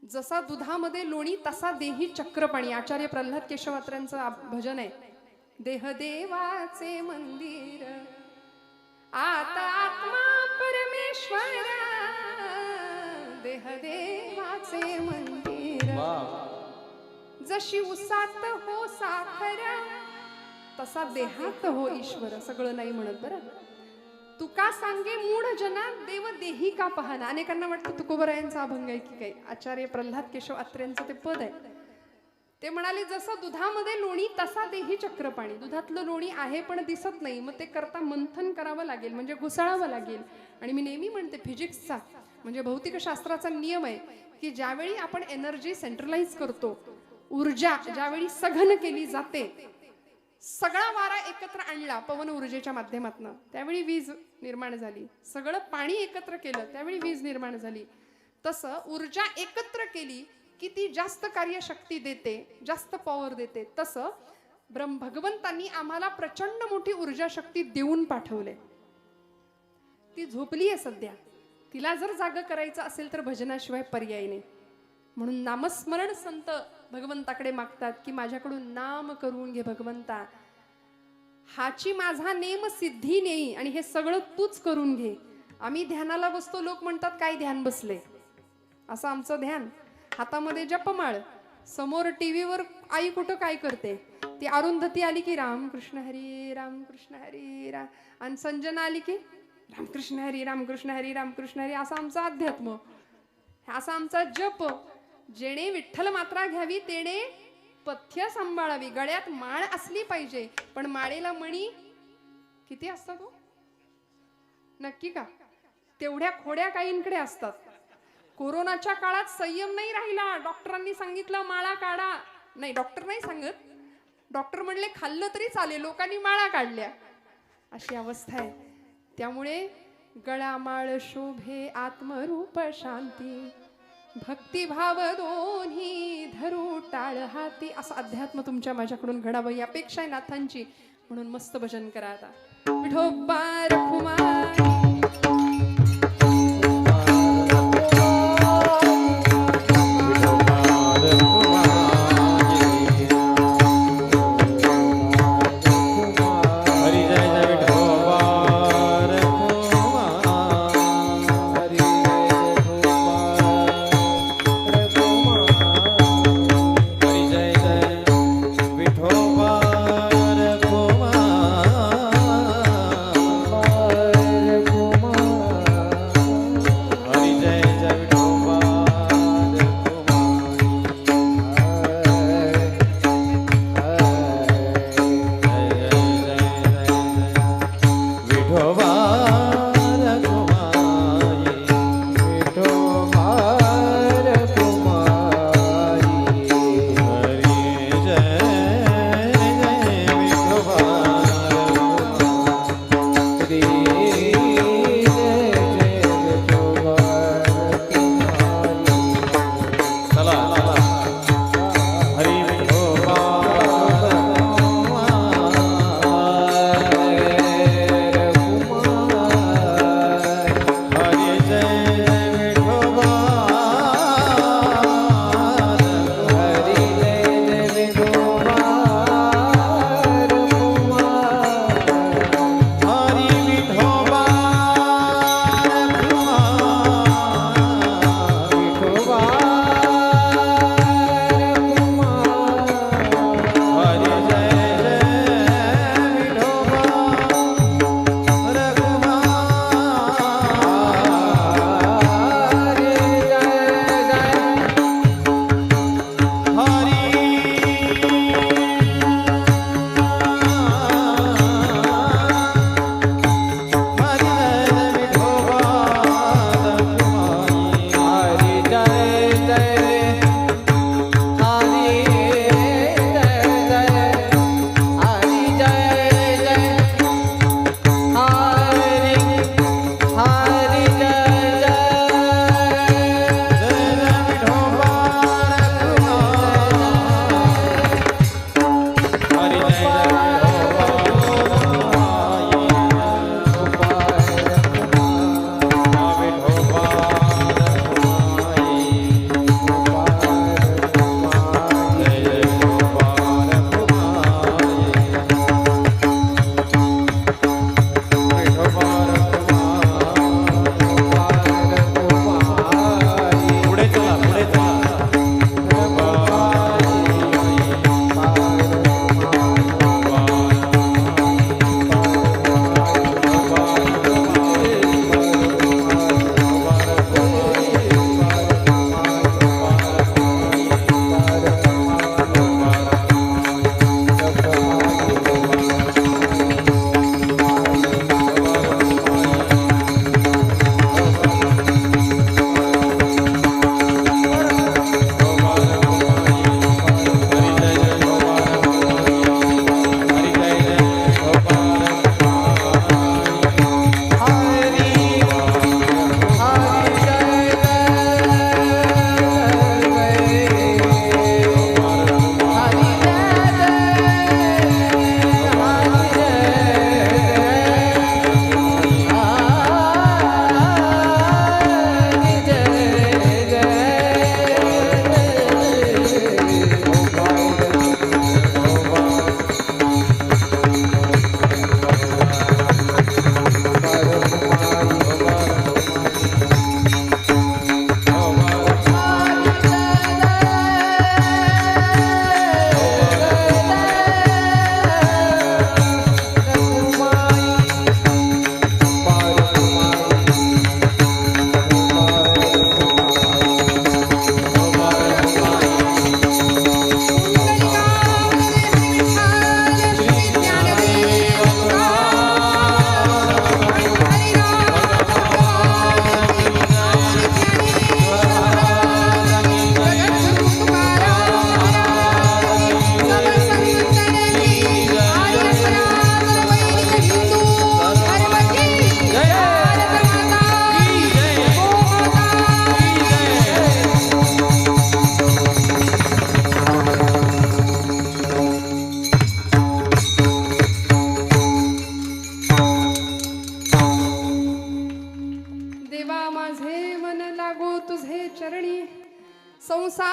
जसा दुधामध्ये लोणी तसा देही चक्रपाणी. आचार्य प्रल्हाद केशवात्र्यांचं भजन आहे. देह देवाचे मंदिर आता आत्मा परमेश्वर, देह देवाचे मंदिर. जशी उसात हो साखर तसा देहात हो ईश्वर. सगळं नाही म्हणत बरं. तुका सांगे मूढ जना देव देही का पाहना. अनेकांना वाटतं तुकोबरायांचा अभंग आहे की काय. आचार्य प्रल्हाद केशव अत्र्यांचं ते पद आहे. ते म्हणाले जसं दुधामध्ये लोणी तसा देही चक्रपाणी. दुधातलं लोणी आहे पण दिसत नाही, मग ते करता मंथन करावं लागेल, म्हणजे घुसळावं लागेल. आणि मी नेहमी म्हणते फिजिक्सचा म्हणजे भौतिकशास्त्राचा नियम आहे की ज्यावेळी आपण एनर्जी सेंट्रलाइज करतो, ऊर्जा ज्यावेळी सघन केली जाते, सगळा वारा एकत्र आणला पवन ऊर्जेच्या माध्यमातून, त्यावेळी वीज निर्माण झाली. सगळं पाणी एकत्र केलं त्यावेळी वीज निर्माण झाली. तसं ऊर्जा एकत्र केली की ती जास्त कार्यशक्ती देते, जास्त पॉवर देते. तसं भगवंतांनी आम्हाला प्रचंड मोठी ऊर्जा शक्ती देऊन पाठवले. ती झोपली आहे सध्या. तिला जर जाग करायचं असेल तर भजनाशिवाय पर्याय नाही. म्हणून नामस्मरण संत भगवंताकडे मागतात की माझ्याकडून नाम करून घे भगवंता, हाची माझा नेम सिद्धी नेई आणि हे सगळं तूच करून घे. आम्ही ध्यानाला बसतो, लोक म्हणतात काय ध्यान बसले, असं आमचं ध्यान. हातामध्ये जपमाळ, समोर टीव्हीवर आई कुठं काय करते, ती अरुंधती आली की रामकृष्ण हरी रामकृष्ण हरी राम, आणि संजना आली की रामकृष्ण हरी रामकृष्ण हरी रामकृष्ण हरी. असा आमचा अध्यात्म, असा आमचा जप. जेणे विठ्ठल मात्रा घ्यावी तेणे पथ्य सांभाळावी. गळ्यात माळ असली पाहिजे, पण माळेला मणी किती असतात हो? नक्की का? तेवढ्या खोड्या काहींकडे असतात. कोरोनाच्या काळात संयम नाही राहिला. डॉक्टरांनी सांगितलं माळा काढा. नाही, डॉक्टर नाही सांगत, डॉक्टर म्हणले खाल्लं तरी चालेल, लोकांनी माळा काढल्या. अशी अवस्था आहे. त्यामुळे गळा माळ शोभे आत्मरूप शांती, भक्तिभाव दोन्ही धरू टाळ हाती. असं अध्यात्म तुमच्या माझ्याकडून घडावं ही अपेक्षा आहे नाथांची. म्हणून मस्त भजन करा आता. विठोबा रखुमाई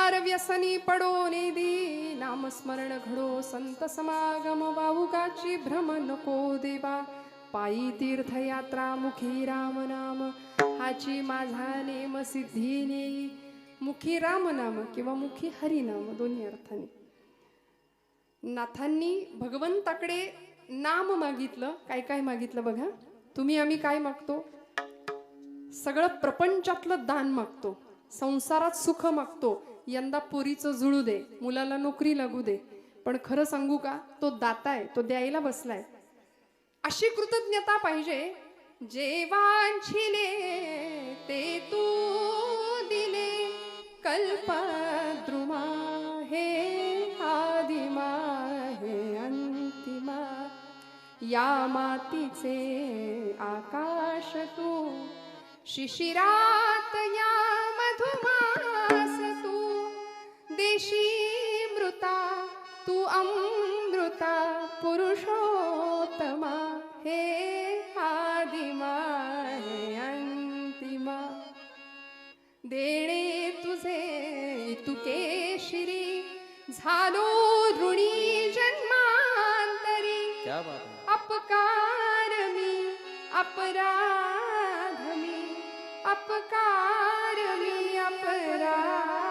संसार व्यसनी पडो नेदी, नामस्मरण घडो संत समागम, वाहुकाची भ्रम नको देवा, पायी तीर्थयात्रा मुखी राम नाम, हाची माझा नेम सिद्धी नेई, मुखी राम नाम किंवा मुखी हरिनाम दोन्ही अर्थाने. नाथांनी भगवंताकडे नाम मागितलं. काय काय मागितलं बघा. तुम्ही आम्ही काय मागतो? सगळं प्रपंचातलं दान मागतो, संसारात सुख मागतो, यंदा पोरीचं जुळू दे, मुलाला नोकरी लागू दे. पण खरं सांगू का, तो दाता आहे, तो द्यायला बसलाय. अशी कृतज्ञता पाहिजे. जे वांछिले ते तू दिले, कल्पद्रुमा हे आदिमा हे अंतिमा, या मातीचे आकाश तू, शिशिरात या मधुमास तू, देशी मृता तू अमृता, पुरुषोत्तमा हे आदिमा हे अंतिमा. देणे तुझे तुके शिरी, झालो ऋणी जन्मांतरी. क्या बात है. अपकार मी अपराध मी, अपकार मी अपराध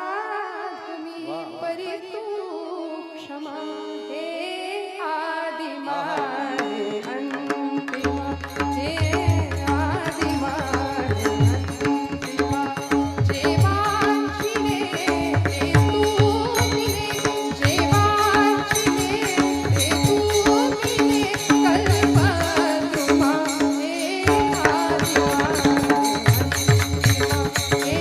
मी, परी तू क्षमा हे आदिमा हे अंतिमा, हे आदिमा हे अंतिमा. जे वांछिले ते तू दिले, जे वांछिले ते तू दिले, कल्पद्रुमा हे आदिमा हे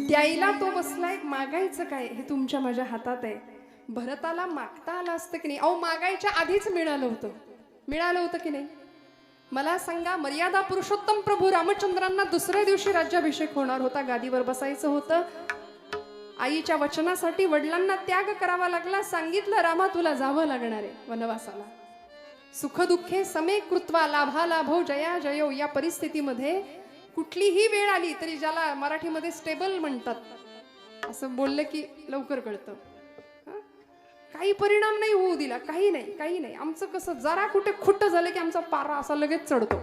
द्यायला तो बसलाय. मागायचं काय हे तुमच्या माझ्या हातात आहे. भरताला मागता आलं असतं की नाही? अहो मागायच्या आधीच मिळालं होतं की नाही? मला सांगा, मर्यादा पुरुषोत्तम प्रभू रामचंद्रांना दुसऱ्या दिवशी राज्याभिषेक होणार होता, गादीवर बसायचं होतं. आईच्या वचनासाठी वडिलांना त्याग करावा लागला. सांगितलं, रामा तुला जावं लागणार आहे वनवासाला. सुखदुःखे समे कृत्वा लाभा लाभो जया जयो. या परिस्थितीमध्ये कुठलीही वेळ आली तरी, ज्याला मराठीमध्ये स्टेबल म्हणतात, असं बोललं की लवकर कळतं. काही परिणाम नाही होऊ दिला, काही नाही. आमचं कसं, जरा कुठे खुट्ट झालं की आमचा पारा असा लगेच चढतो.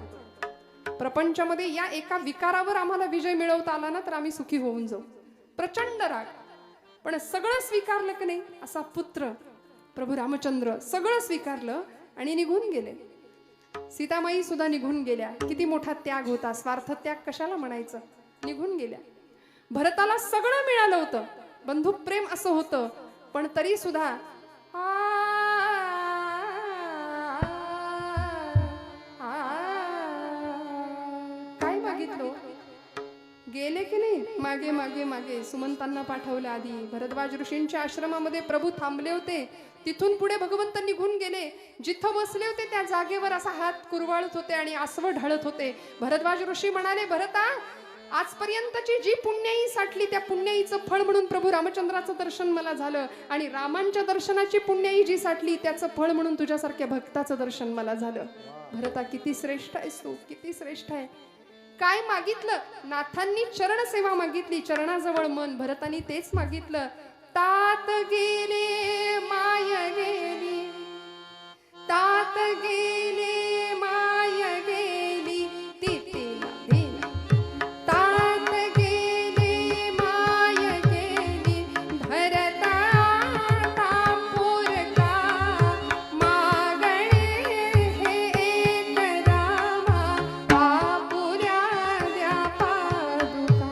प्रपंचामध्ये या एका विकारावर आम्हाला विजय मिळवता आला ना तर आम्ही सुखी होऊन जाऊ. प्रचंड राग, पण सगळं स्वीकारलं की नाही. असा पुत्र प्रभू रामचंद्र सगळं स्वीकारलं आणि निघून गेले. सीतामाई सुद्धा निघून गेल्या. किती मोठा त्याग होता, स्वार्थ त्याग कशाला म्हणायचं. निघून गेल्या. भरताला सगळं मिळालं होतं, बंधू प्रेम असं होतं, पण तरी सुद्धा काय मागितलं. गेले की नाही. मागे मागे मागे सुमंतांना पाठवलं. आधी भरद्वाज ऋषींच्या आश्रमामध्ये प्रभू थांबले होते. तिथून पुढे भगवंत निघून गेले. जिथं बसले होते त्या जागेवर असा हात कुरवाळत होते आणि आसव ढळत होते. भरद्वाज ऋषी म्हणाले, भरता, आजपर्यंतची जी पुण्याई साठली त्या पुण्याईचं फळ म्हणून प्रभू रामचंद्राचं दर्शन मला झालं, आणि रामांच्या दर्शनाची पुण्याई जी साठली त्याचं फळ म्हणून तुझ्यासारख्या भक्ताचं दर्शन मला झालं. भरता, किती श्रेष्ठ आहेस तू, किती श्रेष्ठ आहे. काय मागितलं? नाथांनी चरण सेवा मागितली, चरणाजवळ मन. भरतानी तेच मागितलं. तात गेले माय गेली, तात गेले माय गेली, तिथेला गेली. तात गेले माय गेली, भरता तापोरका, मागणे हे एक रामा, बापुऱ्या द्या पादुका,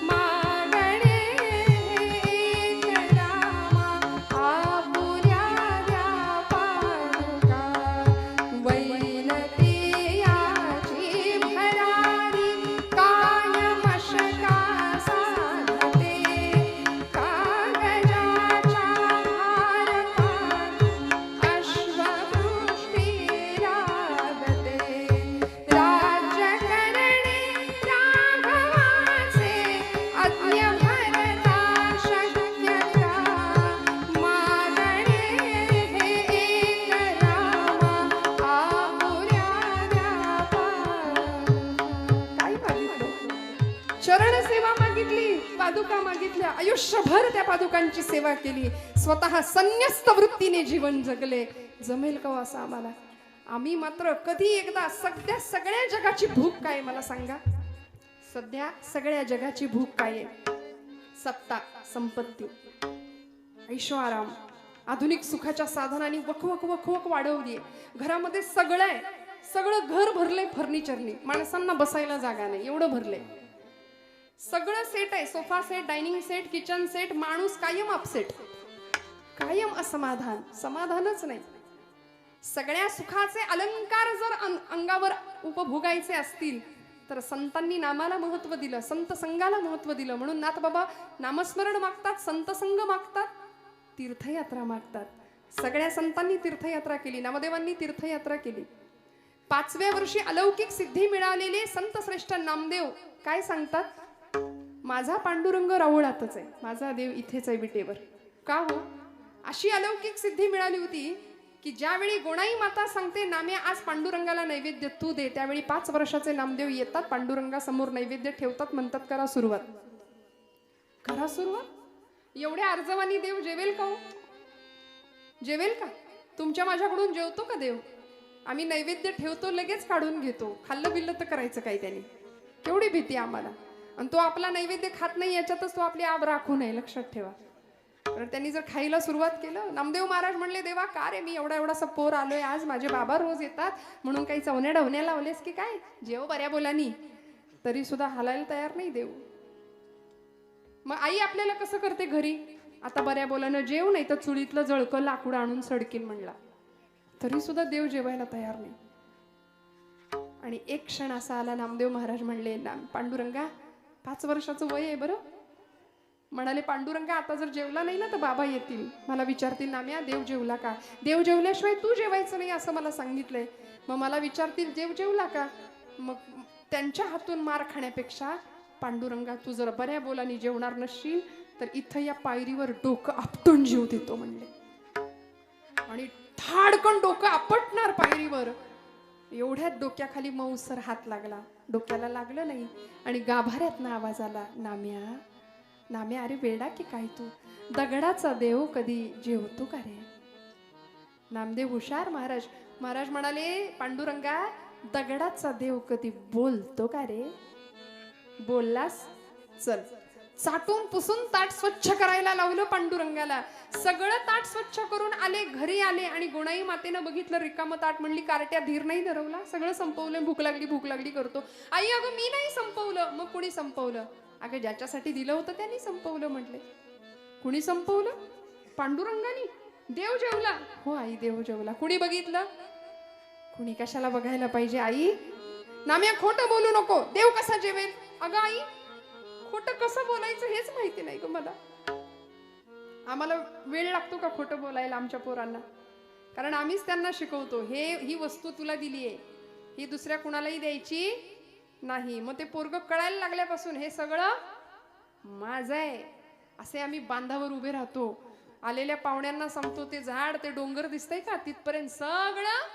मागणे हे एक रामा, बापुऱ्या पादुका मागितल्या, आयुष्यभर त्या पादुकांची सेवा केली, स्वतः संन्यस्त वृत्तीने जीवन जगले. जमेल का असं आम्हाला? आम्ही मात्र कधी एकदा सगळ्या जगाची भूक काय मला सांगा? सध्या सगळ्या जगाची भूक काय आहे? सत्ता, संपत्ती, ऐशो आराम, आधुनिक सुखाच्या साधनांनी वखवक वखवक वाढवली. घरामध्ये सगळं आहे, सगळं घर भरलंय फर्निचरनी, माणसांना बसायला जागा नाही एवढं भरलंय. सगळं सेट आहे, sofa set, dining set, kitchen set. माणूस कायम अपसेट, कायम असमाधान, समाधानच नाही. सगळ्या सुखाचे अलंकार जर अंगावर उपभोगायचे असतील तर संतांनी नामाला महत्व दिलं, संत संघाला महत्व दिलं. म्हणून नाथ बाबा नामस्मरण मागतात, संत संघ मागतात, तीर्थयात्रा मागतात. सगळ्या संतांनी तीर्थयात्रा केली, नामदेवांनी तीर्थयात्रा केली. 5व्या वर्षी अलौकिक सिद्धी मिळालेले संत श्रेष्ठ नामदेव काय सांगतात? माझा पांडुरंग राऊळातच आहे, माझा देव इथेच आहे विटेवर. का हो? अशी अलौकिक सिद्धी मिळाली होती की ज्यावेळी गोणाई माता सांगते नाम्या आज पांडुरंगाला नैवेद्य तू दे, त्यावेळी 5 वर्षाचे नामदेव येतात, पांडुरंगासमोर नैवेद्य ठेवतात, म्हणतात करा सुरुवात, करा सुरुवात. एवढ्या अर्जवानी देव जेवेल का हो? जेवेल का? तुमच्या माझ्याकडून जेवतो का देव? आम्ही नैवेद्य ठेवतो, लगेच काढून घेतो. खाल्लं बिल्लं तर करायचं काय त्याने? केवढी भीती आम्हाला. आणि तो आपला नैवेद्य खात नाही याच्यातच तो आपली आब राखू नये, लक्षात ठेवा. तर त्यांनी जर खायला सुरुवात केलं, नामदेव महाराज म्हणले देवा का रे, मी एवढा पोर आलोय आज, माझे बाबा रोज येतात म्हणून काही चवण्या डवण्या लावलेस की काय? जेव बऱ्या बोलानी. तरी सुद्धा हालायला तयार नाही देव. मग आई आपल्याला कसं करते घरी? आता बऱ्या बोलानं जेव, नाही तर चुलीतलं जळकं लाकूड आणून सडकीन म्हणला, तरी सुद्धा देव जेवायला तयार नाही. आणि एक क्षण असा आला, नामदेव महाराज म्हणले पांडुरंगा 5 वर्षाचं वय आहे बरं. म्हणाले पांडुरंगा आता जर जेवला नाही ना तर बाबा येतील, मला विचारतील नाम्या देव जेवला का? देव जेवल्याशिवाय तू जेवायचं नाही असं मला सांगितलंय. मग मला विचारतील देव जेवला का? मग त्यांच्या हातून मार खाण्यापेक्षा पांडुरंगा तू जर बऱ्या बोलानी जेवणार नसशील तर इथं या पायरीवर डोकं आपटून जीव देतो म्हणले. आणि ठाडकन डोकं आपटणार पायरीवर. एवढ्यात डोक्याखाली मऊसर हात लागला, डोक्याला लागलं नाही आणि गाभाऱ्यातनं आवाज आला, नाम्या नाम्या, अरे वेडा की काय तू? दगडाचा देव कधी जेवतो का रे? नामदेव हुशार महाराज. महाराज म्हणाले पांडुरंगा दगडाचा देव कधी बोलतो का रे? बोललास चल. चाटून पुसून ताट स्वच्छ करायला लावलं पांडुरंगाला. सगळं ताट स्वच्छ करून आले, घरी आले आणि गोणाई मातेनं बघितलं रिकामं ताट. म्हणली कार्ट्या धीर नाही धरवला, सगळं संपवलं. भूक लागली करतो. आई अगं मी नाही संपवलं. मग कुणी संपवलं? अगं ज्याच्यासाठी दिलं होतं त्यांनी संपवलं म्हटले. कुणी संपवलं? पांडुरंगानी. देव जेवला? हो आई देव जेवला. कुणी बघितलं? कुणी कशाला बघायला पाहिजे आई? नाम्या खोटं बोलू नको, देव कसा जेवेल? अगं आई खोटं कसं बोलायचं हेच माहिती नाही ग मला. आम्हाला वेळ लागतो का खोटं बोलायला आमच्या पोरांना? कारण आम्हीच त्यांना शिकवतो, ही वस्तू तुला दिली आहे, ही दुसऱ्या कुणालाही द्यायची नाही. मग ते पोरग कळायला लागल्यापासून हे सगळं माझं आहे असे आम्ही बांधावर उभे राहतो. आलेल्या पाहुण्यांना सांगतो ते झाड ते डोंगर दिसतंय का तिथपर्यंत सगळं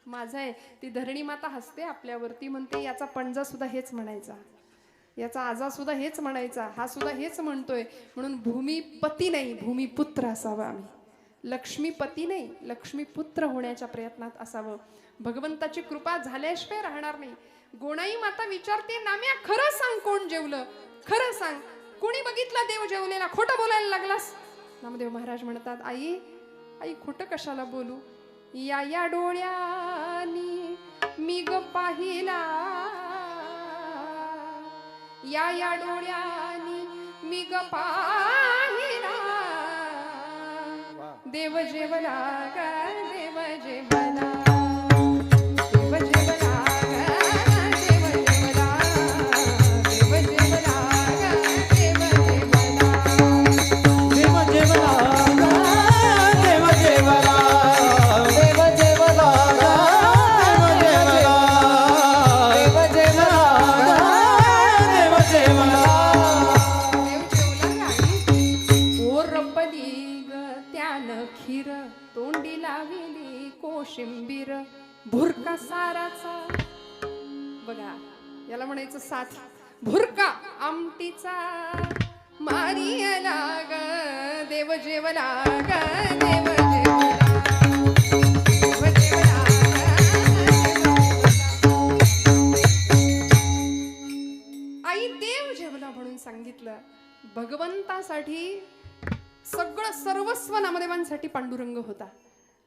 माझं आहे. ती धरणी माता हसते आपल्यावरती, म्हणते याचा पणजा सुद्धा हेच म्हणायचा, याचा आजा सुद्धा हेच म्हणायचा, हा सुद्धा हेच म्हणतोय. म्हणून भूमीपती नाही भूमिपुत्र असावं आम्ही. लक्ष्मीपती नाही लक्ष्मीपुत्र होण्याच्या प्रयत्नात असावं. भगवंताची कृपा झाल्याशिवाय राहणार नाही. गोणाई माता विचारते नाम्या खरं सांग कोण जेवलं? खरं सांग कोणी बघितला देव जेवलेला? खोटं बोलायला लागलास? नामदेव महाराज म्हणतात आई आई खोटं कशाला बोलू? या डोळ्यानी मी ग पाहिला, या डोळ्यानी मी ग पाहिला, देव जेवला ग देव जेवला, देव जेवला कोशिंबीर भुरका साराचा. बघा याला म्हणायचं साथ. भुरका आमटीचा मारियला ग देव जेवला ग देव जेवला देव जेवला आई देव जेवला म्हणून सांगितलं. भगवंतासाठी सगळं सर्वस्व नामदेवांसाठी पांडुरंग होता.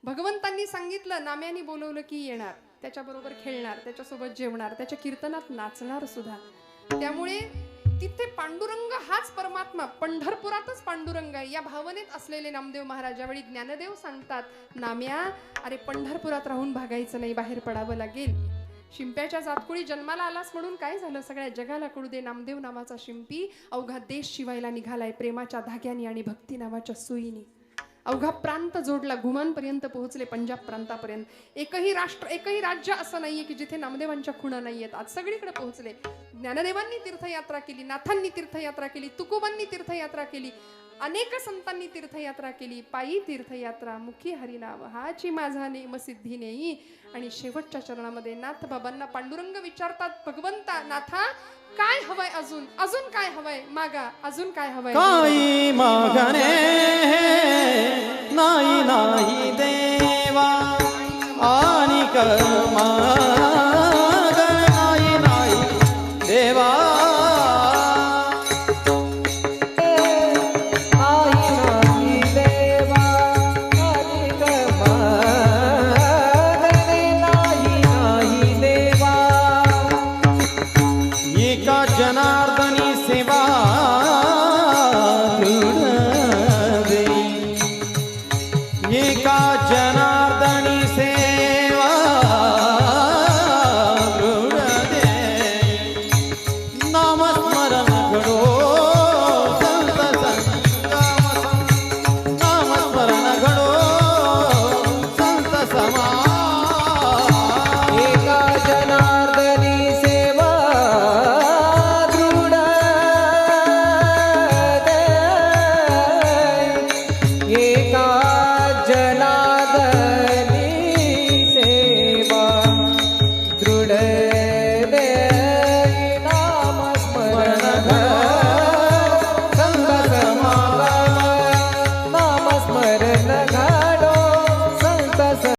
भगवंतांनी सांगितलं, नाम्यानी बोलवलं की येणार, त्याच्याबरोबर खेळणार, त्याच्यासोबत जेवणार, त्याच्या कीर्तनात नाचणार सुद्धा. त्यामुळे तिथे पांडुरंग हाच परमात्मा, पंढरपुरातच पांडुरंग आहे या भावनेत असलेले नामदेव महाराज ज्यावेळी ज्ञानदेव सांगतात, नाम्या अरे पंढरपुरात राहून भागायचं नाही, बाहेर पडावं लागेल. शिंप्याच्या जातकुळी जन्माला आलास म्हणून काय झालं, सगळ्या जगाला कळू दे नामदेव नावाचा शिंपी अवघा देश शिवायला निघालाय प्रेमाच्या धाग्यानी आणि भक्ती नावाच्या सुईनी. अवघा प्रांत जोडला, घुमांपर्यंत पोहोचले, पंजाब प्रांतापर्यंत. एकही राष्ट्र एकही राज्य असं नाहीये की जिथे नामदेवांच्या खुणा नाहीयेत. आज सगळीकडे पोहोचले. ज्ञानदेवांनी तीर्थयात्रा केली, नाथांनी तीर्थयात्रा केली, तुकोबांनी तीर्थयात्रा केली, अनेक संतांनी तीर्थयात्रा केली. पायी तीर्थयात्रा, मुखी हरिनाम, हाची माझा नेम सिद्धी नेई. आणि शेवटच्या चरणामध्ये नाथ बाबांना पांडुरंग विचारतात, भगवंता नाथा काय हवंय, अजून अजून काय हवंय, मागा अजून काय हवंय. काही मागणे नाही नाही देवा आणि नाही नाही देवा. जनार्दनी सेवा दे, एका जनार्दनी सेवा दे. नामस्मरण घडो संत संगम, नामस्मरण घडो संत समा. एका जनार्दनी सेवा दृढ दे.